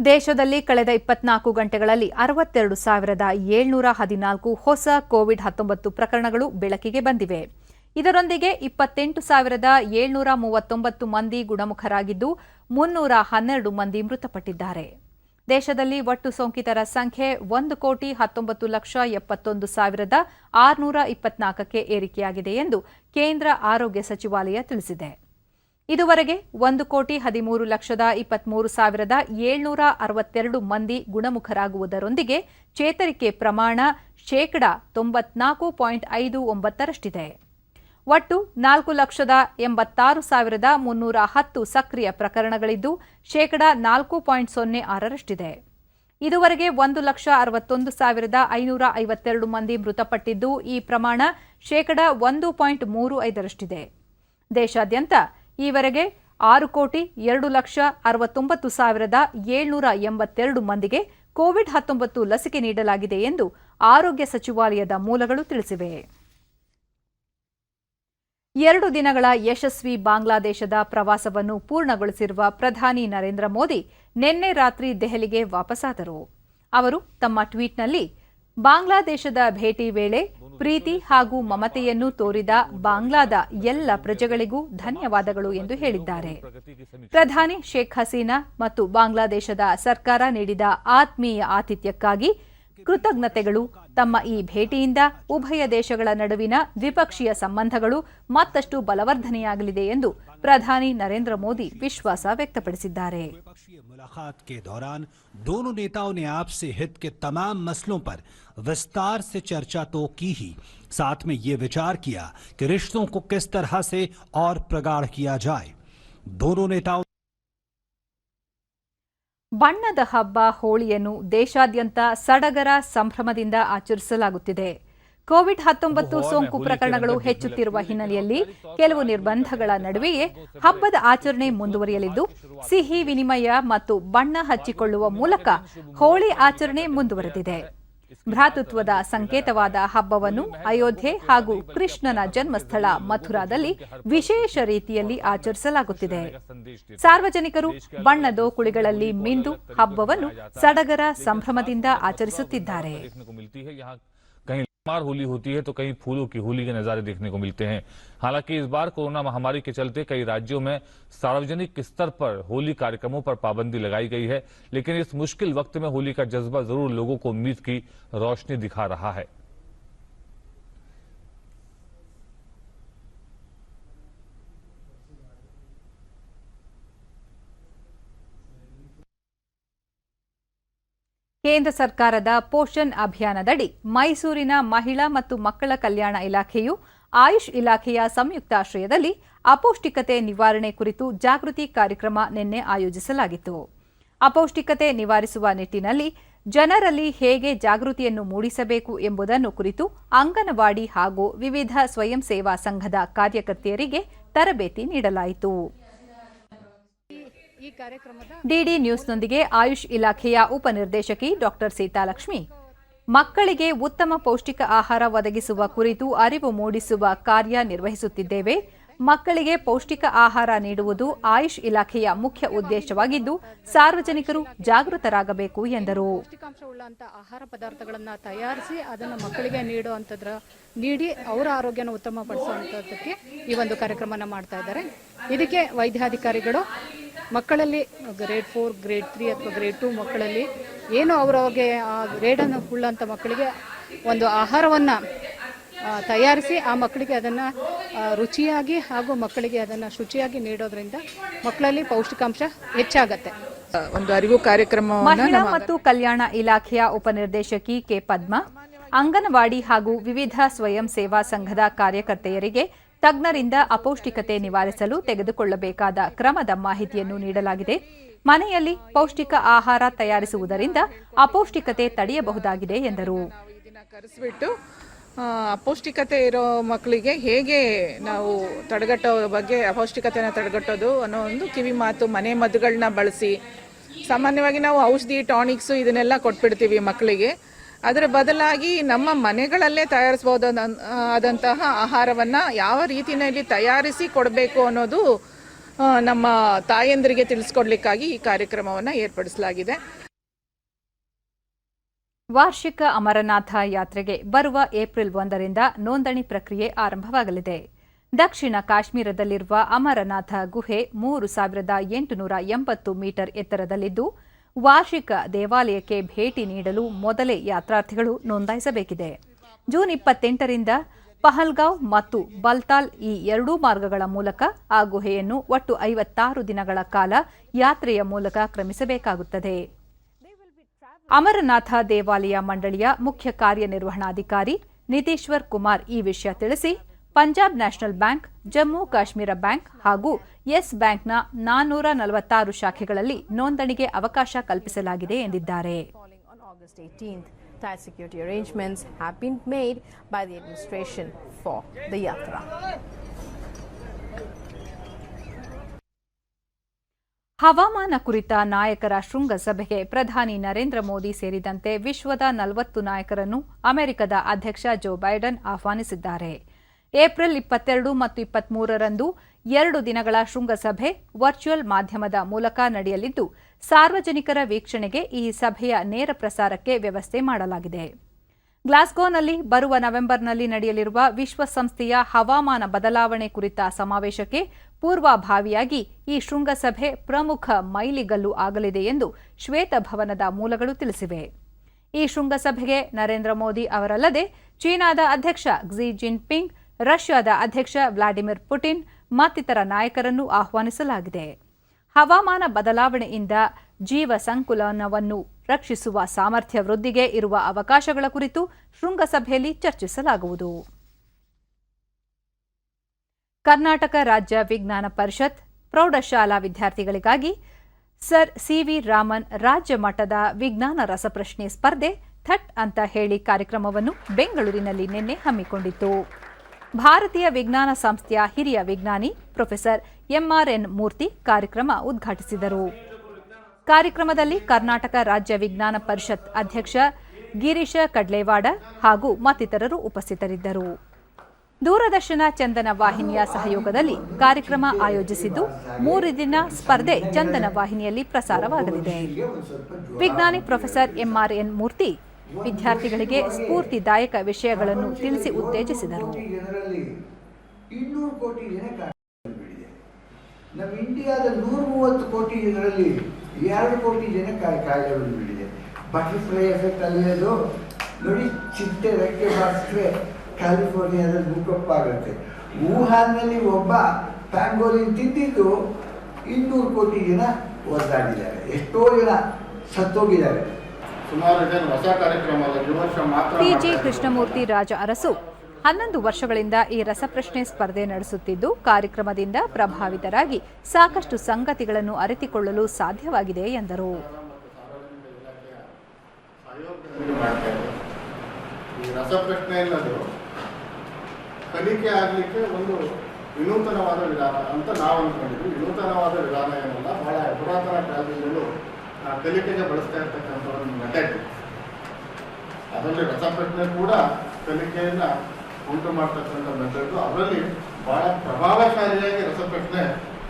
ದೇಶದಲ್ಲಿ ಕಳೆದ 24 ಗಂಟೆಗಳಲ್ಲಿ 62,714 ಹೊಸ ಕೋವಿಡ್-19 ಪ್ರಕರಣಗಳು ಬೆಳಕಿಗೆ ಬಂದಿವೆ. ಇದರೊಂದಿಗೆ 28,739 ಮಂದಿ ಗುಣಮುಖರಾಗಿದ್ದು 312 ಮಂದಿ ಮೃತಪಟ್ಟಿದ್ದಾರೆ. ದೇಶದಲ್ಲಿ ಒಟ್ಟು ಸೋಂಕಿತರ ಸಂಖ್ಯೆ 1,19,71,624ಕ್ಕೆ ಏರಿಕೆಯಾಗಿದೆ ಎಂದು ಕೇಂದ್ರ ಆರೋಗ್ಯ ಸಚಿವಾಲಯ ತಿಳಿಸಿದೆ. ಇದುವರೆಗೆ 1,13,23,762 ಮಂದಿ ಗುಣಮುಖರಾಗುವುದರೊಂದಿಗೆ ಚೇತರಿಕೆ ಪ್ರಮಾಣ 94.59%ರಷ್ಟಿದೆ. ಒಟ್ಟು 4,86,310 ಸಕ್ರಿಯ ಪ್ರಕರಣಗಳಿದ್ದು 4.06%ರಷ್ಟಿದೆ. ಇದುವರೆಗೆ 1,61,552 ಮಂದಿ ಮೃತಪಟ್ಟಿದ್ದು ಈ ಪ್ರಮಾಣ 1.35%ರಷ್ಟಿದೆ. ದೇಶಾದ್ಯಂತ ಈವರೆಗೆ 6,02,69,782 ಮಂದಿಗೆ ಕೋವಿಡ್-19 ಲಸಿಕೆ ನೀಡಲಾಗಿದೆ ಎಂದು ಆರೋಗ್ಯ ಸಚಿವಾಲಯದ ಮೂಲಗಳು ತಿಳಿಸಿವೆ. 2 ದಿನಗಳ ಯಶಸ್ವಿ ಬಾಂಗ್ಲಾದೇಶದ ಪ್ರವಾಸವನ್ನು ಪೂರ್ಣಗೊಳಿಸಿರುವ ಪ್ರಧಾನಿ ನರೇಂದ್ರ ಮೋದಿ ನಿನ್ನೆ ರಾತ್ರಿ ದೆಹಲಿಗೆ ವಾಪಸಾದರು. ಅವರು ತಮ್ಮ ಟ್ವೀಟ್ನಲ್ಲಿ ಬಾಂಗ್ಲಾದೇಶದ ಭೇಟಿ ವೇಳೆ ಪ್ರೀತಿ ಹಾಗೂ ಮಮತೆಯನ್ನು ತೋರಿದ ಬಾಂಗ್ಲಾದ ಎಲ್ಲ ಪ್ರಜೆಗಳಿಗೂ ಧನ್ಯವಾದಗಳು ಎಂದು ಹೇಳಿದ್ದಾರೆ. ಪ್ರಧಾನಿ ಶೇಖ್ ಹಸೀನಾ ಮತ್ತು ಬಾಂಗ್ಲಾದೇಶದ ಸರ್ಕಾರ ನೀಡಿದ ಆತ್ಮೀಯ ಆತಿಥ್ಯಕ್ಕಾಗಿ ಕೃತಜ್ಞತೆಗಳು. ತಮ್ಮ ಈ ಭೇಟಿಯಿಂದ ಉಭಯ ದೇಶಗಳ ನಡುವಿನ ದ್ವಿಪಕ್ಷೀಯ ಸಂಬಂಧಗಳು ಮತ್ತಷ್ಟು ಬಲವರ್ಧನೆಯಾಗಲಿದೆ ಎಂದು ಪ್ರಧಾನಿ ನರೇಂದ್ರ ಮೋದಿ ವಿಶ್ವಾಸ ವ್ಯಕ್ತಪಡಿಸಿದ್ದಾರೆ. मुलाकात के दौरान दोनों नेताओं ने आपसी हित के तमाम मसलों पर विस्तार से चर्चा तो की ही, साथ में ये विचार किया कि रिश्तों को किस तरह से और प्रगाढ़ किया जाए. दोनों नेताओं ಬಣ್ಣದ ಹಬ್ಬ ಹೋಳಿಯನ್ನು ದೇಶಾದ್ಯಂತ ಸಡಗರ ಸಂಭ್ರಮದಿಂದ ಆಚರಿಸಲಾಗುತ್ತಿದೆ. ಕೋವಿಡ್-19 ಸೋಂಕು ಪ್ರಕರಣಗಳು ಹೆಚ್ಚುತ್ತಿರುವ ಹಿನ್ನೆಲೆಯಲ್ಲಿ ಕೆಲವು ನಿರ್ಬಂಧಗಳ ನಡುವೆಯೇ ಹಬ್ಬದ ಆಚರಣೆ ಮುಂದುವರಿಯಲಿದ್ದು, ಸಿಹಿ ವಿನಿಮಯ ಮತ್ತು ಬಣ್ಣ ಹಚ್ಚಿಕೊಳ್ಳುವ ಮೂಲಕ ಹೋಳಿ ಆಚರಣೆ ಮುಂದುವರೆದಿದೆ. ಭ್ರಾತೃತ್ವದ ಸಂಕೇತವಾದ ಹಬ್ಬವನ್ನು ಅಯೋಧ್ಯೆ ಹಾಗೂ ಕೃಷ್ಣನ ಜನ್ಮಸ್ಥಳ ಮಥುರಾದಲ್ಲಿ ವಿಶೇಷ ರೀತಿಯಲ್ಲಿ ಆಚರಿಸಲಾಗುತ್ತಿದೆ. ಸಾರ್ವಜನಿಕರು ಬಣ್ಣದ ಕುಳಿಗಳಲ್ಲಿ ಮಿಂದು ಹಬ್ಬವನ್ನು ಸಡಗರ ಸಂಭ್ರಮದಿಂದ ಆಚರಿಸುತ್ತಿದ್ದಾರೆ. मार होली होती है तो कहीं फूलों की होली के नजारे देखने को मिलते हैं. हालांकि इस बार कोरोना महामारी के चलते कई राज्यों में सार्वजनिक स्तर पर होली कार्यक्रमों पर पाबंदी लगाई गई है, लेकिन इस मुश्किल वक्त में होली का जज्बा जरूर लोगों को उम्मीद की रोशनी दिखा रहा है. ಕೇಂದ್ರ ಸರ್ಕಾರದ ಪೋಷಣ್ ಅಭಿಯಾನದಡಿ ಮೈಸೂರಿನ ಮಹಿಳಾ ಮತ್ತು ಮಕ್ಕಳ ಕಲ್ಯಾಣ ಇಲಾಖೆಯು ಆಯುಷ್ ಇಲಾಖೆಯ ಸಂಯುಕ್ತಾಶ್ರಯದಲ್ಲಿ ಅಪೌಷ್ಟಿಕತೆ ನಿವಾರಣೆ ಕುರಿತು ಜಾಗೃತಿ ಕಾರ್ಯಕ್ರಮ ನಿನ್ನೆ ಆಯೋಜಿಸಲಾಗಿತ್ತು. ಅಪೌಷ್ಟಿಕತೆ ನಿವಾರಿಸುವ ನಿಟ್ಟಿನಲ್ಲಿ ಜನರಲ್ಲಿ ಹೇಗೆ ಜಾಗೃತಿಯನ್ನು ಮೂಡಿಸಬೇಕು ಎಂಬುದನ್ನು ಕುರಿತು ಅಂಗನವಾಡಿ ಹಾಗೂ ವಿವಿಧ ಸ್ವಯಂ ಸೇವಾ ಸಂಘದ ಕಾರ್ಯಕರ್ತೆಯರಿಗೆ ತರಬೇತಿ ನೀಡಲಾಯಿತು. ಡಿಡಿ ನ್ಯೂಸ್ನೊಂದಿಗೆ ಆಯುಷ್ ಇಲಾಖೆಯ ಉಪನಿರ್ದೇಶಕಿ ಡಾಕ್ಟರ್ ಸೀತಾಲಕ್ಷ್ಮಿ, ಮಕ್ಕಳಿಗೆ ಉತ್ತಮ ಪೌಷ್ಟಿಕ ಆಹಾರ ಒದಗಿಸುವ ಕುರಿತು ಅರಿವು ಮೂಡಿಸುವ ಕಾರ್ಯ ನಿರ್ವಹಿಸುತ್ತಿದ್ದೇವೆ. ಮಕ್ಕಳಿಗೆ ಪೌಷ್ಟಿಕ ಆಹಾರ ನೀಡುವುದು ಆಯುಷ್ ಇಲಾಖೆಯ ಮುಖ್ಯ ಉದ್ದೇಶವಾಗಿದ್ದು, ಸಾರ್ವಜನಿಕರು ಜಾಗೃತರಾಗಬೇಕು ಎಂದರು. ಪೌಷ್ಟಿಕಾಂಶವುಳ್ಳಂತ ಆಹಾರ ಪದಾರ್ಥಗಳನ್ನು ತಯಾರಿಸಿ ಅದನ್ನು ಮಕ್ಕಳಿಗೆ ನೀಡಿ ಅವರ ಆರೋಗ್ಯನ ಉತ್ತಮಪಡಿಸುವಂಥದ್ದಕ್ಕೆ ಈ ಒಂದು ಕಾರ್ಯಕ್ರಮನ ಮಾಡ್ತಾ ಇದ್ದಾರೆ. ಇದಕ್ಕೆ ವೈದ್ಯಾಧಿಕಾರಿಗಳು ಮಕ್ಕಳಲ್ಲಿ ಗ್ರೇಡ್ 4, ಗ್ರೇಡ್ 3 ಅಥವಾ ಗ್ರೇಡ್ 2 ಮಕ್ಕಳಲ್ಲಿ ಏನು ಅವರಿಗೆ ಆ ಗ್ರೇಡನ್ನು ಉಳ್ಳಂಥ ಮಕ್ಕಳಿಗೆ ಒಂದು ಆಹಾರವನ್ನು ತಯಾರಿಸಿ ಆ ಮಕ್ಕಳಿಗೆ ಅದನ್ನು ರುಚಿಯಾಗಿ ಹಾಗೂ ಮಕ್ಕಳಿಗೆ ಅದನ್ನು ಶುಚಿಯಾಗಿ ನೀಡೋದ್ರಿಂದ ಮಕ್ಕಳಲ್ಲಿ ಪೌಷ್ಟಿಕಾಂಶ ಹೆಚ್ಚಾಗತ್ತೆ. ಒಂದು ಅರಿವು ಕಾರ್ಯಕ್ರಮ ಮಹಿಳಾ ಮತ್ತು ಕಲ್ಯಾಣ ಇಲಾಖೆಯ ಉಪನಿರ್ದೇಶಕಿ ಕೆ ಪದ್ಮ, ಅಂಗನವಾಡಿ ಹಾಗೂ ವಿವಿಧ ಸ್ವಯಂ ಸೇವಾ ಸಂಘದ ಕಾರ್ಯಕರ್ತೆಯರಿಗೆ ತಜ್ಞರಿಂದ ಅಪೌಷ್ಟಿಕತೆ ನಿವಾರಿಸಲು ತೆಗೆದುಕೊಳ್ಳಬೇಕಾದ ಕ್ರಮದ ಮಾಹಿತಿಯನ್ನು ನೀಡಲಾಗಿದೆ. ಮನೆಯಲ್ಲಿ ಪೌಷ್ಟಿಕ ಆಹಾರ ತಯಾರಿಸುವುದರಿಂದ ಅಪೌಷ್ಟಿಕತೆ ತಡೆಯಬಹುದಾಗಿದೆ ಎಂದರು. ಕರೆಸಿಬಿಟ್ಟು ಅಪೌಷ್ಟಿಕತೆ ಇರೋ ಮಕ್ಕಳಿಗೆ ಹೇಗೆ ನಾವು ತಡೆಗಟ್ಟೋ ಬಗ್ಗೆ, ಅಪೌಷ್ಟಿಕತೆಯನ್ನು ತಡೆಗಟ್ಟೋದು ಅನ್ನೋ ಒಂದು ಕಿವಿ ಮಾತು, ಮನೆ ಮದ್ದುಗಳನ್ನ ಬಳಸಿ. ಸಾಮಾನ್ಯವಾಗಿ ನಾವು ಔಷಧಿ, ಟಾನಿಕ್ಸು ಇದನ್ನೆಲ್ಲ ಕೊಟ್ಬಿಡ್ತೀವಿ ಮಕ್ಕಳಿಗೆ. ಅದರ ಬದಲಾಗಿ ನಮ್ಮ ಮನೆಗಳಲ್ಲೇ ತಯಾರಿಸಬಹುದಾದಂತಹ ಆಹಾರವನ್ನು ಯಾವ ರೀತಿಯಲ್ಲಿ ತಯಾರಿಸಿ ಕೊಡಬೇಕು ಅನ್ನೋದು ನಮ್ಮ ತಾಯಂದಿರಿಗೆ ತಿಳಿಸ್ಕೊಡ್ಲಿಕ್ಕಾಗಿ ಈ ಕಾರ್ಯಕ್ರಮವನ್ನು ಏರ್ಪಡಿಸಲಾಗಿದೆ. ವಾರ್ಷಿಕ ಅಮರನಾಥ ಯಾತ್ರೆಗೆ ಬರುವ ಏಪ್ರಿಲ್ 1ರಿಂದ ನೋಂದಣಿ ಪ್ರಕ್ರಿಯೆ ಆರಂಭವಾಗಲಿದೆ. ದಕ್ಷಿಣ ಕಾಶ್ಮೀರದಲ್ಲಿರುವ ಅಮರನಾಥ ಗುಹೆ 3880 ಮೀಟರ್ ಎತ್ತರದಲ್ಲಿದ್ದು, ವಾರ್ಷಿಕ ದೇವಾಲಯಕ್ಕೆ ಭೇಟಿ ನೀಡಲು ಮೊದಲೇ ಯಾತ್ರಾರ್ಥಿಗಳು ನೋಂದಾಯಿಸಬೇಕಿದೆ. ಜೂನ್ 28ರಿಂದ ಪಹಲ್ಗಾಂವ್ ಮತ್ತು ಬಲ್ತಾಲ್ ಈ ಎರಡೂ ಮಾರ್ಗಗಳ ಮೂಲಕ ಆ ಗುಹೆಯನ್ನು ಒಟ್ಟು 56 ದಿನಗಳ ಕಾಲ ಯಾತ್ರೆಯ ಮೂಲಕ ಕ್ರಮಿಸಬೇಕಾಗುತ್ತದೆ. ಅಮರನಾಥ ದೇವಾಲಯ ಮಂಡಳಿಯ ಮುಖ್ಯ ಕಾರ್ಯನಿರ್ವಹಣಾಧಿಕಾರಿ ನಿತೀಶ್ವರ್ ಕುಮಾರ್ ಈ ವಿಷಯ ತಿಳಿಸಿ, Punjab national bank, Jammu Kashmir bank ಹಾಗೂ ಯೆಸ್ ಬ್ಯಾಂಕ್ನ 446 ಶಾಖೆಗಳಲ್ಲಿ ನೋಂದಣಿಗೆ ಅವಕಾಶ ಕಲ್ಪಿಸಲಾಗಿದೆ ಎಂದಿದ್ದಾರೆ. Tight security arrangements have been made by the administration for the yatra. ಹವಾಮಾನ ಕುರಿತ ನಾಯಕರ ಶೃಂಗಸಭೆಗೆ ಪ್ರಧಾನಿ ನರೇಂದ್ರ ಮೋದಿ ಸೇರಿದಂತೆ ವಿಶ್ವದ 40 ನಾಯಕರನ್ನು ಅಮೆರಿಕದ ಅಧ್ಯಕ್ಷ ಜೋ ಬೈಡನ್ ಆಹ್ವಾನಿಸಿದ್ದಾರೆ. ಏಪ್ರಿಲ್ 22 ಮತ್ತು 23ರಂದು 2 ದಿನಗಳ ಶೃಂಗಸಭೆ ವರ್ಚುವಲ್ ಮಾಧ್ಯಮದ ಮೂಲಕ ನಡೆಯಲಿದ್ದು, ಸಾರ್ವಜನಿಕರ ವೀಕ್ಷಣೆಗೆ ಈ ಸಭೆಯ ನೇರ ಪ್ರಸಾರಕ್ಕೆ ವ್ಯವಸ್ಥೆ ಮಾಡಲಾಗಿದೆ. ಗ್ಲಾಸ್ಗೋನಲ್ಲಿ ಬರುವ ನವೆಂಬರ್ನಲ್ಲಿ ನಡೆಯಲಿರುವ ವಿಶ್ವಸಂಸ್ಥೆಯ ಹವಾಮಾನ ಬದಲಾವಣೆ ಕುರಿತ ಸಮಾವೇಶಕ್ಕೆ ಪೂರ್ವಭಾವಿಯಾಗಿ ಈ ಶೃಂಗಸಭೆ ಪ್ರಮುಖ ಮೈಲಿಗಲ್ಲು ಆಗಲಿದೆ ಎಂದು ಶ್ವೇತಭವನದ ಮೂಲಗಳು ತಿಳಿಸಿವೆ. ಈ ಶೃಂಗಸಭೆಗೆ ನರೇಂದ್ರ ಮೋದಿ ಅವರಲ್ಲದೆ ಚೀನಾದ ಅಧ್ಯಕ್ಷ ಕ್ಸಿ ಜಿನ್ಪಿಂಗ್, ರಷ್ಯಾದ ಅಧ್ಯಕ್ಷ ವ್ಲಾಡಿಮಿರ್ ಪುಟಿನ್ ಮತ್ತಿತರ ನಾಯಕರನ್ನು ಆಹ್ವಾನಿಸಲಾಗಿದೆ. ಹವಾಮಾನ ಬದಲಾವಣೆಯಿಂದ ಜೀವ ಸಂಕುಲನವನ್ನು ರಕ್ಷಿಸುವ ಸಾಮರ್ಥ್ಯ ವೃದ್ಧಿಗೆ ಇರುವ ಅವಕಾಶಗಳ ಕುರಿತು ಶೃಂಗಸಭೆಯಲ್ಲಿ ಚರ್ಚಿಸಲಾಗುವುದು. ಕರ್ನಾಟಕ ರಾಜ್ಯ ವಿಜ್ಞಾನ ಪರಿಷತ್ ಪ್ರೌಢಶಾಲಾ ವಿದ್ಯಾರ್ಥಿಗಳಿಗಾಗಿ ಸರ್ ಸಿವಿ ರಾಮನ್ ರಾಜ್ಯ ಮಟ್ಟದ ವಿಜ್ಞಾನ ರಸಪ್ರಶ್ನೆ ಸ್ಪರ್ಧೆ ಥಟ್ ಅಂತ ಹೇಳಿ ಕಾರ್ಯಕ್ರಮವನ್ನು ಬೆಂಗಳೂರಿನಲ್ಲಿ ನಿನ್ನೆ ಹಮ್ಮಿಕೊಂಡಿತ್ತು. ಭಾರತೀಯ ವಿಜ್ಞಾನ ಸಂಸ್ಥೆಯ ಹಿರಿಯ ವಿಜ್ಞಾನಿ ಪ್ರೊಫೆಸರ್ ಎಂಆರ್ಎನ್ ಮೂರ್ತಿ ಕಾರ್ಯಕ್ರಮ ಉದ್ಘಾಟಿಸಿದರು. ಕಾರ್ಯಕ್ರಮದಲ್ಲಿ ಕರ್ನಾಟಕ ರಾಜ್ಯ ವಿಜ್ಞಾನ ಪರಿಷತ್ ಅಧ್ಯಕ್ಷ ಗಿರೀಶ ಕಡ್ಲೇವಾಡ ಹಾಗೂ ಮತ್ತಿತರರು ಉಪಸ್ಥಿತರಿದ್ದರು. ದೂರದರ್ಶನ ಚಂದನ ವಾಹಿನಿಯ ಸಹಯೋಗದಲ್ಲಿ ಕಾರ್ಯಕ್ರಮ ಆಯೋಜಿಸಿದ್ದು, 3 ದಿನ ಸ್ಪರ್ಧೆ ಚಂದನ ವಾಹಿನಿಯಲ್ಲಿ ಪ್ರಸಾರವಾಗಲಿದೆ. ವಿಜ್ಞಾನಿ ಪ್ರೊಫೆಸರ್ ಎಂಆರ್ಎನ್ ಮೂರ್ತಿ ವಿದ್ಯಾರ್ಥಿಗಳಿಗೆ ಸ್ಫೂರ್ತಿದಾಯಕ ವಿಷಯಗಳನ್ನು ತಿಳಿಸಿ ಉತ್ತೇಜಿಸಿದರು. ನಮ್ಮ ಇಂಡಿಯಾದ 130 ಕೋಟಿ ಜನರಲ್ಲಿ 2 ಕೋಟಿ ಜನ ಕಾಯಿಲೆ ಬಂದುಬಿಟ್ಟಿದೆ. ಬಟರ್ಫ್ಲೈ ಎಫೆಕ್ಟ್ ಅಲ್ಲಿರೋದು ನೋಡಿ, ಚಿಟ್ಟೆ ರೆಕ್ಕೆ ಬಾರಿಸಿದ್ರೆ ಕ್ಯಾಲಿಫೋರ್ನಿಯಾದಲ್ಲಿ ಭೂಕಂಪ ಆಗುತ್ತೆ. ವುಹಾನ್ನಲ್ಲಿ ಒಬ್ಬ ಪ್ಯಾಂಗೋಲಿನ್ ತಿಂದಿದ್ದು 200 ಕೋಟಿ ಜನ ಒದ್ದಾಡಿದ್ದಾರೆ, ಎಷ್ಟೋ ಜನ ಸತ್ತೋಗಿದ್ದಾರೆ. ಸುಮಾರು ಜನ ಹೊಸ ಕಾರ್ಯಕ್ರಮ ಪಿಜಿ ಕೃಷ್ಣಮೂರ್ತಿ ರಾಜ ಅರಸು 11 ವರ್ಷಗಳಿಂದ ಈ ರಸಪ್ರಶ್ನೆ ಸ್ಪರ್ಧೆ ನಡೆಸುತ್ತಿದ್ದು, ಕಾರ್ಯಕ್ರಮದಿಂದ ಪ್ರಭಾವಿತರಾಗಿ ಸಾಕಷ್ಟು ಸಂಗತಿಗಳನ್ನು ಅರಿತುಕೊಳ್ಳಲು ಸಾಧ್ಯವಾಗಿದೆ ಎಂದರು. ಈ ರಸಪ್ರಶ್ನೆ ಅನ್ನೋದು ಕಲಿಕೆ ಆಗಲಿಕ್ಕೆ ಒಂದು ವಿನೂತನವಾದ ವಿಧಾನ ಅಂತ ನಾವು ಅಂದ್ಕೊಂಡಿದ್ವಿ. ವಿನೂತನವಾದ ವಿಧಾನ ಏನಲ್ಲ, ಬಹಳ ಪುರಾತನ ಕಾಲದಿಂದಲೂ ಕಲಿಕೆಗೆ ಬಳಸ್ತಾ ಇರ್ತಕ್ಕಂಥ ಒಂದು ಮೆಥಡ್. ಅದರಲ್ಲಿ ರಸಪ್ರಶ್ನೆ ಕೂಡ ಕಲಿಕೆಯನ್ನು ಉಂಟು ಮಾಡ್ತಕ್ಕಂಥ ಮೆಥಡ್. ಅದರಲ್ಲಿ ಬಹಳ ಪ್ರಭಾವಶಾಲಿಯಾಗಿ ರಸಪ್ರಶ್ನೆ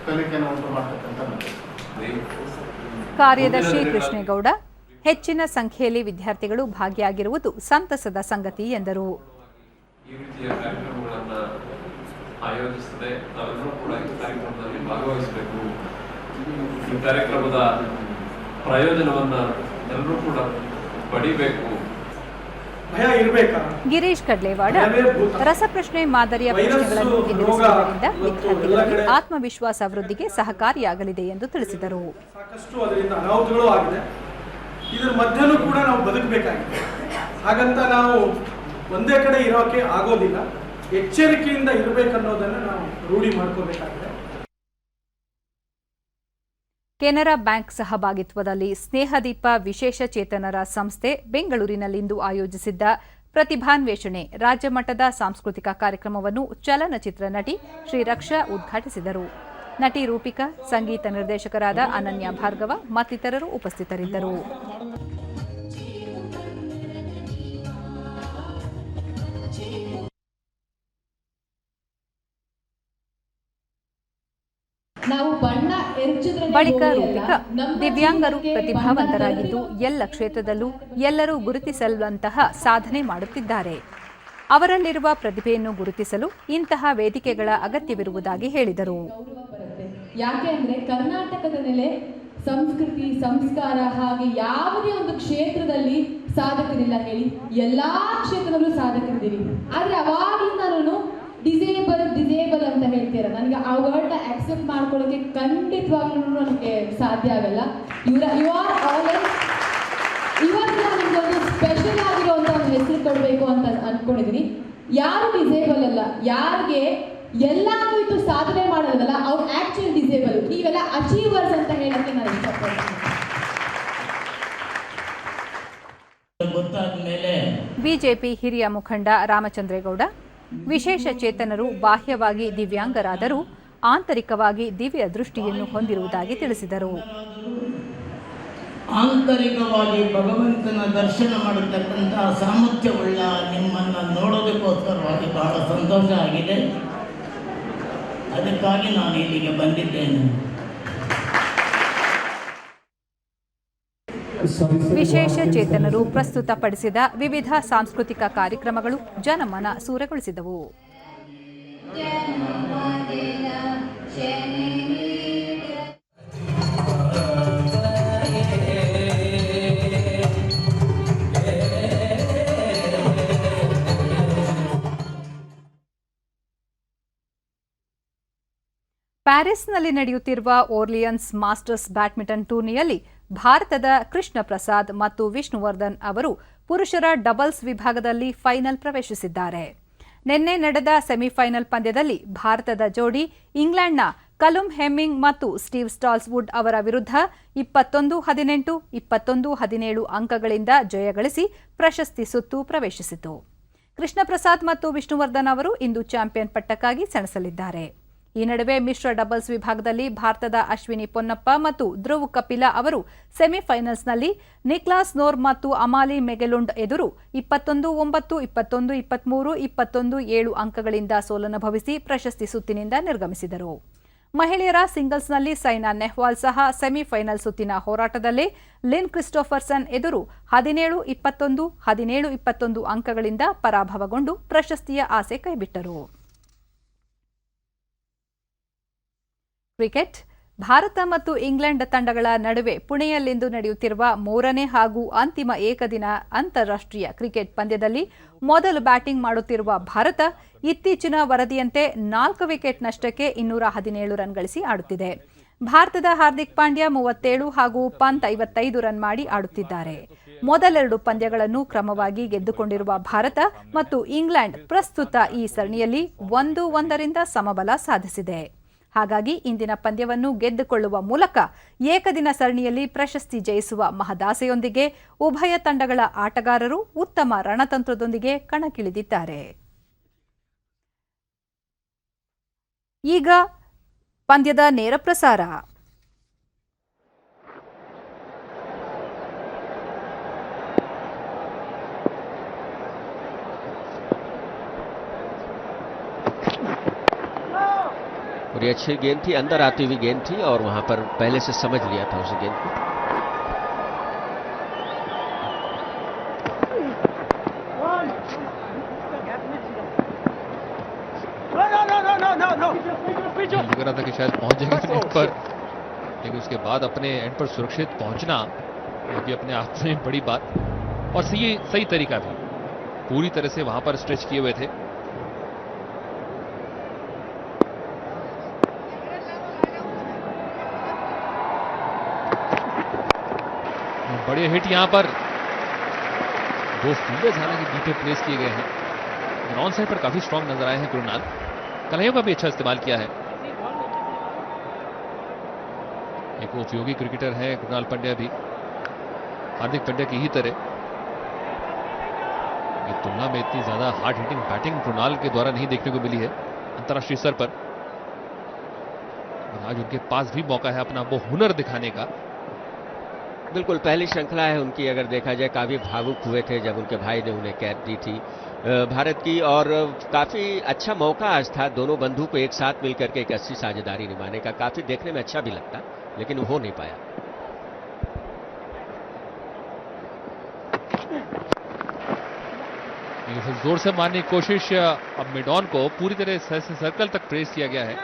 ಕಲಿಕೆಯನ್ನು ಉಂಟು ಮಾಡ್ತಕ್ಕಂಥ ಮೆಥಡ್. ಕಾರ್ಯದರ್ಶಿ ಕೃಷ್ಣೇಗೌಡ, ಹೆಚ್ಚಿನ ಸಂಖ್ಯೆಯಲ್ಲಿ ವಿದ್ಯಾರ್ಥಿಗಳು ಭಾಗಿಯಾಗಿರುವುದು ಸಂತಸದ ಸಂಗತಿ ಎಂದರು. ಈ ರೀತಿಯ ಕಾರ್ಯಕ್ರಮಗಳನ್ನು ಆಯೋಜಿಸದೆ ನಾವೆಲ್ಲರೂ ಕೂಡ ಈ ಕಾರ್ಯಕ್ರಮದಲ್ಲಿ ಭಾಗವಹಿಸಬೇಕು. ಈ ಕಾರ್ಯಕ್ರಮದ ಪ್ರಯೋಜನವನ್ನ ಎಲ್ಲರೂ ಕೂಡ ಪಡಿಬೇಕು. ಗಿರೀಶ್ ಕಡ್ಲೇವಾಡ, ರಸಪ್ರಶ್ನೆ ಮಾದರಿಯ ಪ್ರಶ್ನೆಗಳನ್ನು ಎದುರಿಸುವುದರಿಂದ ವಿದ್ಯಾರ್ಥಿಗಳಿಗೆ ಆತ್ಮವಿಶ್ವಾಸ ವೃದ್ಧಿಗೆ ಸಹಕಾರಿಯಾಗಲಿದೆ ಎಂದು ತಿಳಿಸಿದರು. ಸಾಕಷ್ಟು ಅದರಿಂದ ಅನಾಹುತಗಳು ಆಗಿದೆ. ಇದರ ಮಧ್ಯನೂ ಕೂಡ ನಾವು ಬದುಕಬೇಕಾಗಿದೆ. ಹಾಗಂತ ನಾವು ಒಂದೇ ಕಡೆ ಇರೋಕೆ ಆಗೋದಿಲ್ಲ. ಎಚ್ಚರಿಕೆಯಿಂದ ಇರಬೇಕನ್ನೋದನ್ನು ನಾವು ರೂಢಿ ಮಾಡ್ಕೋಬೇಕಾಗಿದೆ. ಕೆನರಾ ಬ್ಯಾಂಕ್ ಸಹಭಾಗಿತ್ವದಲ್ಲಿ ಸ್ನೇಹದೀಪ ವಿಶೇಷ ಚೇತನರ ಸಂಸ್ಥೆ ಬೆಂಗಳೂರಿನಲ್ಲಿಂದು ಆಯೋಜಿಸಿದ್ದ ಪ್ರತಿಭಾನ್ವೇಷಣೆ ರಾಜ್ಯಮಟ್ಟದ ಸಾಂಸ್ಕೃತಿಕ ಕಾರ್ಯಕ್ರಮವನ್ನು ಚಲನಚಿತ್ರ ನಟಿ ಶ್ರೀರಕ್ಷಾ ಉದ್ಘಾಟಿಸಿದರು. ನಟಿ ರೂಪಿಕಾ, ಸಂಗೀತ ನಿರ್ದೇಶಕರಾದ ಅನನ್ಯ ಭಾರ್ಗವ ಮತ್ತಿತರರು ಉಪಸ್ಥಿತರಿದ್ದರು. ನಾವು ಬಳಿಕ ರೂಪಿಕಾ ದಿವ್ಯಾಂಗರು ಪ್ರತಿಭಾವಂತರಾಗಿದ್ದು ಎಲ್ಲ ಕ್ಷೇತ್ರದಲ್ಲೂ ಎಲ್ಲರೂ ಗುರುತಿಸಲುವಂತಹ ಸಾಧನೆ ಮಾಡುತ್ತಿದ್ದಾರೆ. ಅವರಲ್ಲಿರುವ ಪ್ರತಿಭೆಯನ್ನು ಗುರುತಿಸಲು ಇಂತಹ ವೇದಿಕೆಗಳ ಅಗತ್ಯವಿರುವುದಾಗಿ ಹೇಳಿದರು. ಯಾಕೆ ಅಂದ್ರೆ ಕರ್ನಾಟಕದ ನೆಲೆ ಸಂಸ್ಕೃತಿ ಸಂಸ್ಕಾರ ಹಾಗೆ ಯಾವುದೇ ಒಂದು ಕ್ಷೇತ್ರದಲ್ಲಿ ಸಾಧಕರಿಲ್ಲ ಹೇಳಿ, ಎಲ್ಲಾ ಕ್ಷೇತ್ರದಲ್ಲೂ ಸಾಧಕರಿದ್ದೀವಿ. ಆದ್ರೆ ಅವಾಗಲಿಂದ ನಾನು ಡಿಸೇಬಲ್ ಅಂತ ಹೇಳ್ತೀರ, ನನಗೆ ಆ ವರ್ಡ್ನ ಆಕ್ಸೆಪ್ಟ್ ಮಾಡ್ಕೊಳ್ಳೋಕೆ ಖಂಡಿತವಾಗ್ಲೂ ನನಗೆ ಸಾಧ್ಯ ಆಗಲ್ಲ. ಇವತ್ತು ನಿಮ್ಗೆ ಒಂದು ಸ್ಪೆಷಲ್ ಆಗಿರುವಂತ ಒಂದು ಹೆಸರು ಕೊಡಬೇಕು ಅಂತ ಅನ್ಕೊಂಡಿದೀನಿ. ಯಾರು ಡಿಸೇಬಲ್ ಅಲ್ಲ, ಯಾರಿಗೆ ಎಲ್ಲಾನು ಇದು ಸಾಧನೆ ಮಾಡೋದಲ್ಲ, ಅವ್ರು ಆಕ್ಚುಲಿ ಡಿಸೇಬಲ್. ನೀವೆಲ್ಲ ಅಚೀವರ್ಸ್ ಅಂತ ಹೇಳಕ್ಕೆ ನಾನು ಇಷ್ಟಪಡ್ತೀನಿ. ಬಿಜೆಪಿ ಹಿರಿಯ ಮುಖಂಡ ರಾಮಚಂದ್ರೇಗೌಡ, ವಿಶೇಷ ಚೇತನರು ಬಾಹ್ಯವಾಗಿ ದಿವ್ಯಾಂಗರಾದರೂ ಆಂತರಿಕವಾಗಿ ದಿವ್ಯ ದೃಷ್ಟಿಯನ್ನು ಹೊಂದಿರುವುದಾಗಿ ತಿಳಿಸಿದರು. ಆಂತರಿಕವಾಗಿ ಭಗವಂತನ ದರ್ಶನ ಮಾಡತಕ್ಕಂತಹ ಸಾಮರ್ಥ್ಯವುಳ್ಳ ನಿಮ್ಮನ್ನು ನೋಡೋದಕ್ಕೋಸ್ಕರವಾಗಿ ಬಹಳ ಸಂತೋಷ ಆಗಿದೆ. ಅದಕ್ಕಾಗಿ ನಾನು ಇಲ್ಲಿಗೆ ಬಂದಿದ್ದೇನೆ. ವಿಶೇಷ ಚೇತನರು ಪ್ರಸ್ತುತಪಡಿಸಿದ ವಿವಿಧ ಸಾಂಸ್ಕೃತಿಕ ಕಾರ್ಯಕ್ರಮಗಳು ಜನಮನ ಸೂರೆಗೊಳಿಸಿದವು. ಪ್ಯಾರಿಸ್ನಲ್ಲಿ ನಡೆಯುತ್ತಿರುವ ಓರ್ಲಿಯನ್ಸ್ ಮಾಸ್ಟರ್ಸ್ ಬ್ಯಾಡ್ಮಿಂಟನ್ ಟೂರ್ನಿಯಲ್ಲಿ ಭಾರತದ ಕೃಷ್ಣ ಪ್ರಸಾದ್ ಮತ್ತು ವಿಷ್ಣುವರ್ಧನ್ ಅವರು ಪುರುಷರ ಡಬಲ್ಸ್ ವಿಭಾಗದಲ್ಲಿ ಫೈನಲ್ ಪ್ರವೇಶಿಸಿದ್ದಾರೆ. ನಿನ್ನೆ ನಡೆದ ಸೆಮಿಫೈನಲ್ ಪಂದ್ಯದಲ್ಲಿ ಭಾರತದ ಜೋಡಿ ಇಂಗ್ಲೆಂಡ್ನ ಕಲುಮ್ ಹೆಮ್ಮಿಂಗ್ ಮತ್ತು ಸ್ಟೀವ್ ಸ್ಟಾಲ್ಸ್ವುಡ್ ಅವರ ವಿರುದ್ಧ 21-18, 21-17 ಅಂಕಗಳಿಂದ ಜಯಗಳಿಸಿ ಪ್ರಶಸ್ತಿ ಸುತ್ತು ಪ್ರವೇಶಿಸಿತು. ಕೃಷ್ಣ ಪ್ರಸಾದ್ ಮತ್ತು ವಿಷ್ಣುವರ್ಧನ್ ಅವರು ಇಂದು ಚಾಂಪಿಯನ್ ಪಟ್ಟಕ್ಕಾಗಿ ಸೆಣಸಲಿದ್ದಾರೆ. ಈ ನಡುವೆ ಮಿಶ್ರ ಡಬಲ್ಸ್ ವಿಭಾಗದಲ್ಲಿ ಭಾರತದ ಅಶ್ವಿನಿ ಪೊನ್ನಪ್ಪ ಮತ್ತು ಧ್ರುವ್ ಕಪಿಲಾ ಅವರು ಸೆಮಿಫೈನಲ್ಸ್ನಲ್ಲಿ ನಿಕ್ಲಾಸ್ ನೋರ್ ಮತ್ತು ಅಮಾಲಿ ಮೆಗೆಲುಂಡ್ ಎದುರು 21-9, 21-23, 21-7 ಅಂಕಗಳಿಂದ ಸೋಲನುಭವಿಸಿ ಪ್ರಶಸ್ತಿ ಸುತ್ತಿನಿಂದ ನಿರ್ಗಮಿಸಿದರು. ಮಹಿಳೆಯರ ಸಿಂಗಲ್ಸ್ನಲ್ಲಿ ಸೈನಾ ನೆಹ್ವಾಲ್ ಸಹ ಸೆಮಿಫೈನಲ್ ಸುತ್ತಿನ ಹೋರಾಟದಲ್ಲೇ ಲಿನ್ ಕ್ರಿಸ್ಟೋಫರ್ಸನ್ ಎದುರು 17-21, 17-21 ಅಂಕಗಳಿಂದ ಪರಾಭವಗೊಂಡು ಪ್ರಶಸ್ತಿಯ ಆಸೆ ಕೈಬಿಟ್ಟರು. ಕ್ರಿಕೆಟ್. ಭಾರತ ಮತ್ತು ಇಂಗ್ಲೆಂಡ್ ತಂಡಗಳ ನಡುವೆ ಪುಣೆಯಲ್ಲಿಂದು ನಡೆಯುತ್ತಿರುವ 3ನೇ ಹಾಗೂ ಅಂತಿಮ ಏಕದಿನ ಅಂತಾರಾಷ್ಟ್ರೀಯ ಕ್ರಿಕೆಟ್ ಪಂದ್ಯದಲ್ಲಿ ಮೊದಲು ಬ್ಯಾಟಿಂಗ್ ಮಾಡುತ್ತಿರುವ ಭಾರತ ಇತ್ತೀಚಿನ ವರದಿಯಂತೆ 4 ವಿಕೆಟ್ ನಷ್ಟಕ್ಕೆ 217 ರನ್ ಗಳಿಸಿ ಆಡುತ್ತಿದೆ. ಭಾರತದ ಹಾರ್ದಿಕ್ ಪಾಂಡ್ಯ 37 ಹಾಗೂ ಪಂತ್ 55 ರನ್ ಮಾಡಿ ಆಡುತ್ತಿದ್ದಾರೆ. ಮೊದಲೆರಡು ಪಂದ್ಯಗಳನ್ನು ಕ್ರಮವಾಗಿ ಗೆದ್ದುಕೊಂಡಿರುವ ಭಾರತ ಮತ್ತು ಇಂಗ್ಲೆಂಡ್ ಪ್ರಸ್ತುತ ಈ ಸರಣಿಯಲ್ಲಿ 1-1 ಸಮಬಲ ಸಾಧಿಸಿದೆ. ಹಾಗಾಗಿ ಇಂದಿನ ಪಂದ್ಯವನ್ನು ಗೆದ್ದುಕೊಳ್ಳುವ ಮೂಲಕ ಏಕದಿನ ಸರಣಿಯಲ್ಲಿ ಪ್ರಶಸ್ತಿ ಜಯಿಸುವ ಮಹದಾಸೆಯೊಂದಿಗೆ ಉಭಯ ತಂಡಗಳ ಆಟಗಾರರು ಉತ್ತಮ ರಣತಂತ್ರದೊಂದಿಗೆ ಕಣಕ್ಕಿಳಿದಿದ್ದಾರೆ. ಈಗ ಪಂದ್ಯದ ನೇರ ಪ್ರಸಾರ. और ये अच्छी गेंद थी, अंदर आती हुई गेंद थी और वहां पर पहले से समझ लिया था उस गेंद को. लग रहा था कि शायद पहुंच जाएगा नेट पर, लेकिन उसके बाद अपने एंड पर सुरक्षित पहुंचना वो भी अपने आप में बड़ी बात, और सही तरीका भी, पूरी तरह से वहां पर स्ट्रेच किए हुए थे. बड़े हिट यहां पर, 2 फील्डर्स हालांकि डीपे प्लेस किए गए हैं. ऑन साइड पर काफी स्ट्रांग नजर आए हैं कृणाल. कलाइयों का भी अच्छा इस्तेमाल किया है. एक उपयोगी क्रिकेटर है कृणाल पंड्या भी, हार्दिक पांड्या की ही तरह. ये तुलना में इतनी ज्यादा हार्ड हिटिंग बैटिंग कृणाल के द्वारा नहीं देखने को मिली है अंतर्राष्ट्रीय स्तर पर. आज उनके पास भी मौका है अपना वो हुनर दिखाने का. बिल्कुल पहली श्रृंखला है उनकी, अगर देखा जाए काफी भावुक हुए थे जब उनके भाई ने उन्हें कैच दी थी, भारत की, और काफी अच्छा मौका आज था दोनों बंधु को एक साथ मिलकर के एक अच्छी साझेदारी निभाने का। काफी देखने में अच्छा भी लगता, लेकिन हो नहीं पाया। जोर से मारने की कोशिश, अब मिडॉन को पूरी तरह सर्कल तक प्रेस किया गया है।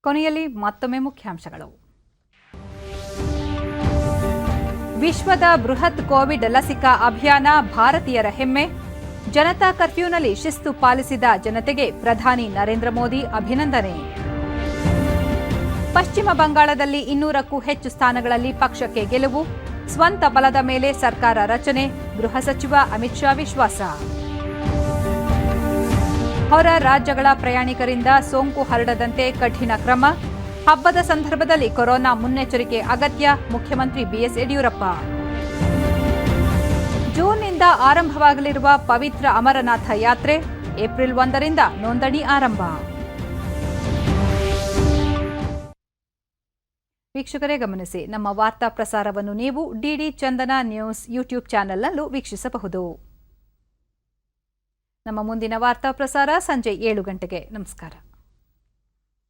ಕೊನೆಯಲ್ಲಿ ಮತ್ತೊಮ್ಮೆ ಮುಖ್ಯಾಂಶಗಳು. ವಿಶ್ವದ ಬೃಹತ್ ಕೋವಿಡ್ ಲಸಿಕಾ ಅಭಿಯಾನ ಭಾರತೀಯರ ಹೆಮ್ಮೆ. ಜನತಾ ಕರ್ಫ್ಯೂನಲ್ಲಿ ಶಿಸ್ತು ಪಾಲಿಸಿದ ಜನತೆಗೆ ಪ್ರಧಾನಿ ನರೇಂದ್ರ ಮೋದಿ ಅಭಿನಂದನೆ. ಪಶ್ಚಿಮ ಬಂಗಾಳದಲ್ಲಿ 200ಕ್ಕೂ ಹೆಚ್ಚು ಸ್ಥಾನಗಳಲ್ಲಿ ಪಕ್ಷಕ್ಕೆ ಗೆಲುವು. ಸ್ವಂತ ಬಲದ ಮೇಲೆ ಸರ್ಕಾರ ರಚನೆ. ಗೃಹ ಸಚಿವ ಅಮಿತ್ ಶಾ ವಿಶ್ವಾಸ. ಹೊರ ರಾಜ್ಯಗಳ ಪ್ರಯಾಣಿಕರಿಂದ ಸೋಂಕು ಹರಡದಂತೆ ಕಠಿಣ ಕ್ರಮ. ಹಬ್ಬದ ಸಂದರ್ಭದಲ್ಲಿ ಕೊರೋನಾ ಮುನ್ನೆಚ್ಚರಿಕೆ ಅಗತ್ಯ. ಮುಖ್ಯಮಂತ್ರಿ ಬಿಎಸ್ ಯಡಿಯೂರಪ್ಪ. ಜೂನ್ನಿಂದ ಆರಂಭವಾಗಲಿರುವ ಪವಿತ್ರ ಅಮರನಾಥ ಯಾತ್ರೆ. ಏಪ್ರಿಲ್ 1ರಿಂದ ನೋಂದಣಿ ಆರಂಭ. ವೀಕ್ಷಕರೇ ಗಮನಿಸಿ, ನಮ್ಮ ವಾರ್ತಾ ಪ್ರಸಾರವನ್ನು ನೀವು ಡಿಡಿ ಚಂದನ ನ್ಯೂಸ್ ಯೂಟ್ಯೂಬ್ ಚಾನೆಲ್ನಲ್ಲೂ ವೀಕ್ಷಿಸಬಹುದು. ನಮ್ಮ ಮುಂದಿನ ವಾರ್ತಾ ಪ್ರಸಾರ ಸಂಜೆ 7 ಗಂಟೆಗೆ. ನಮಸ್ಕಾರ.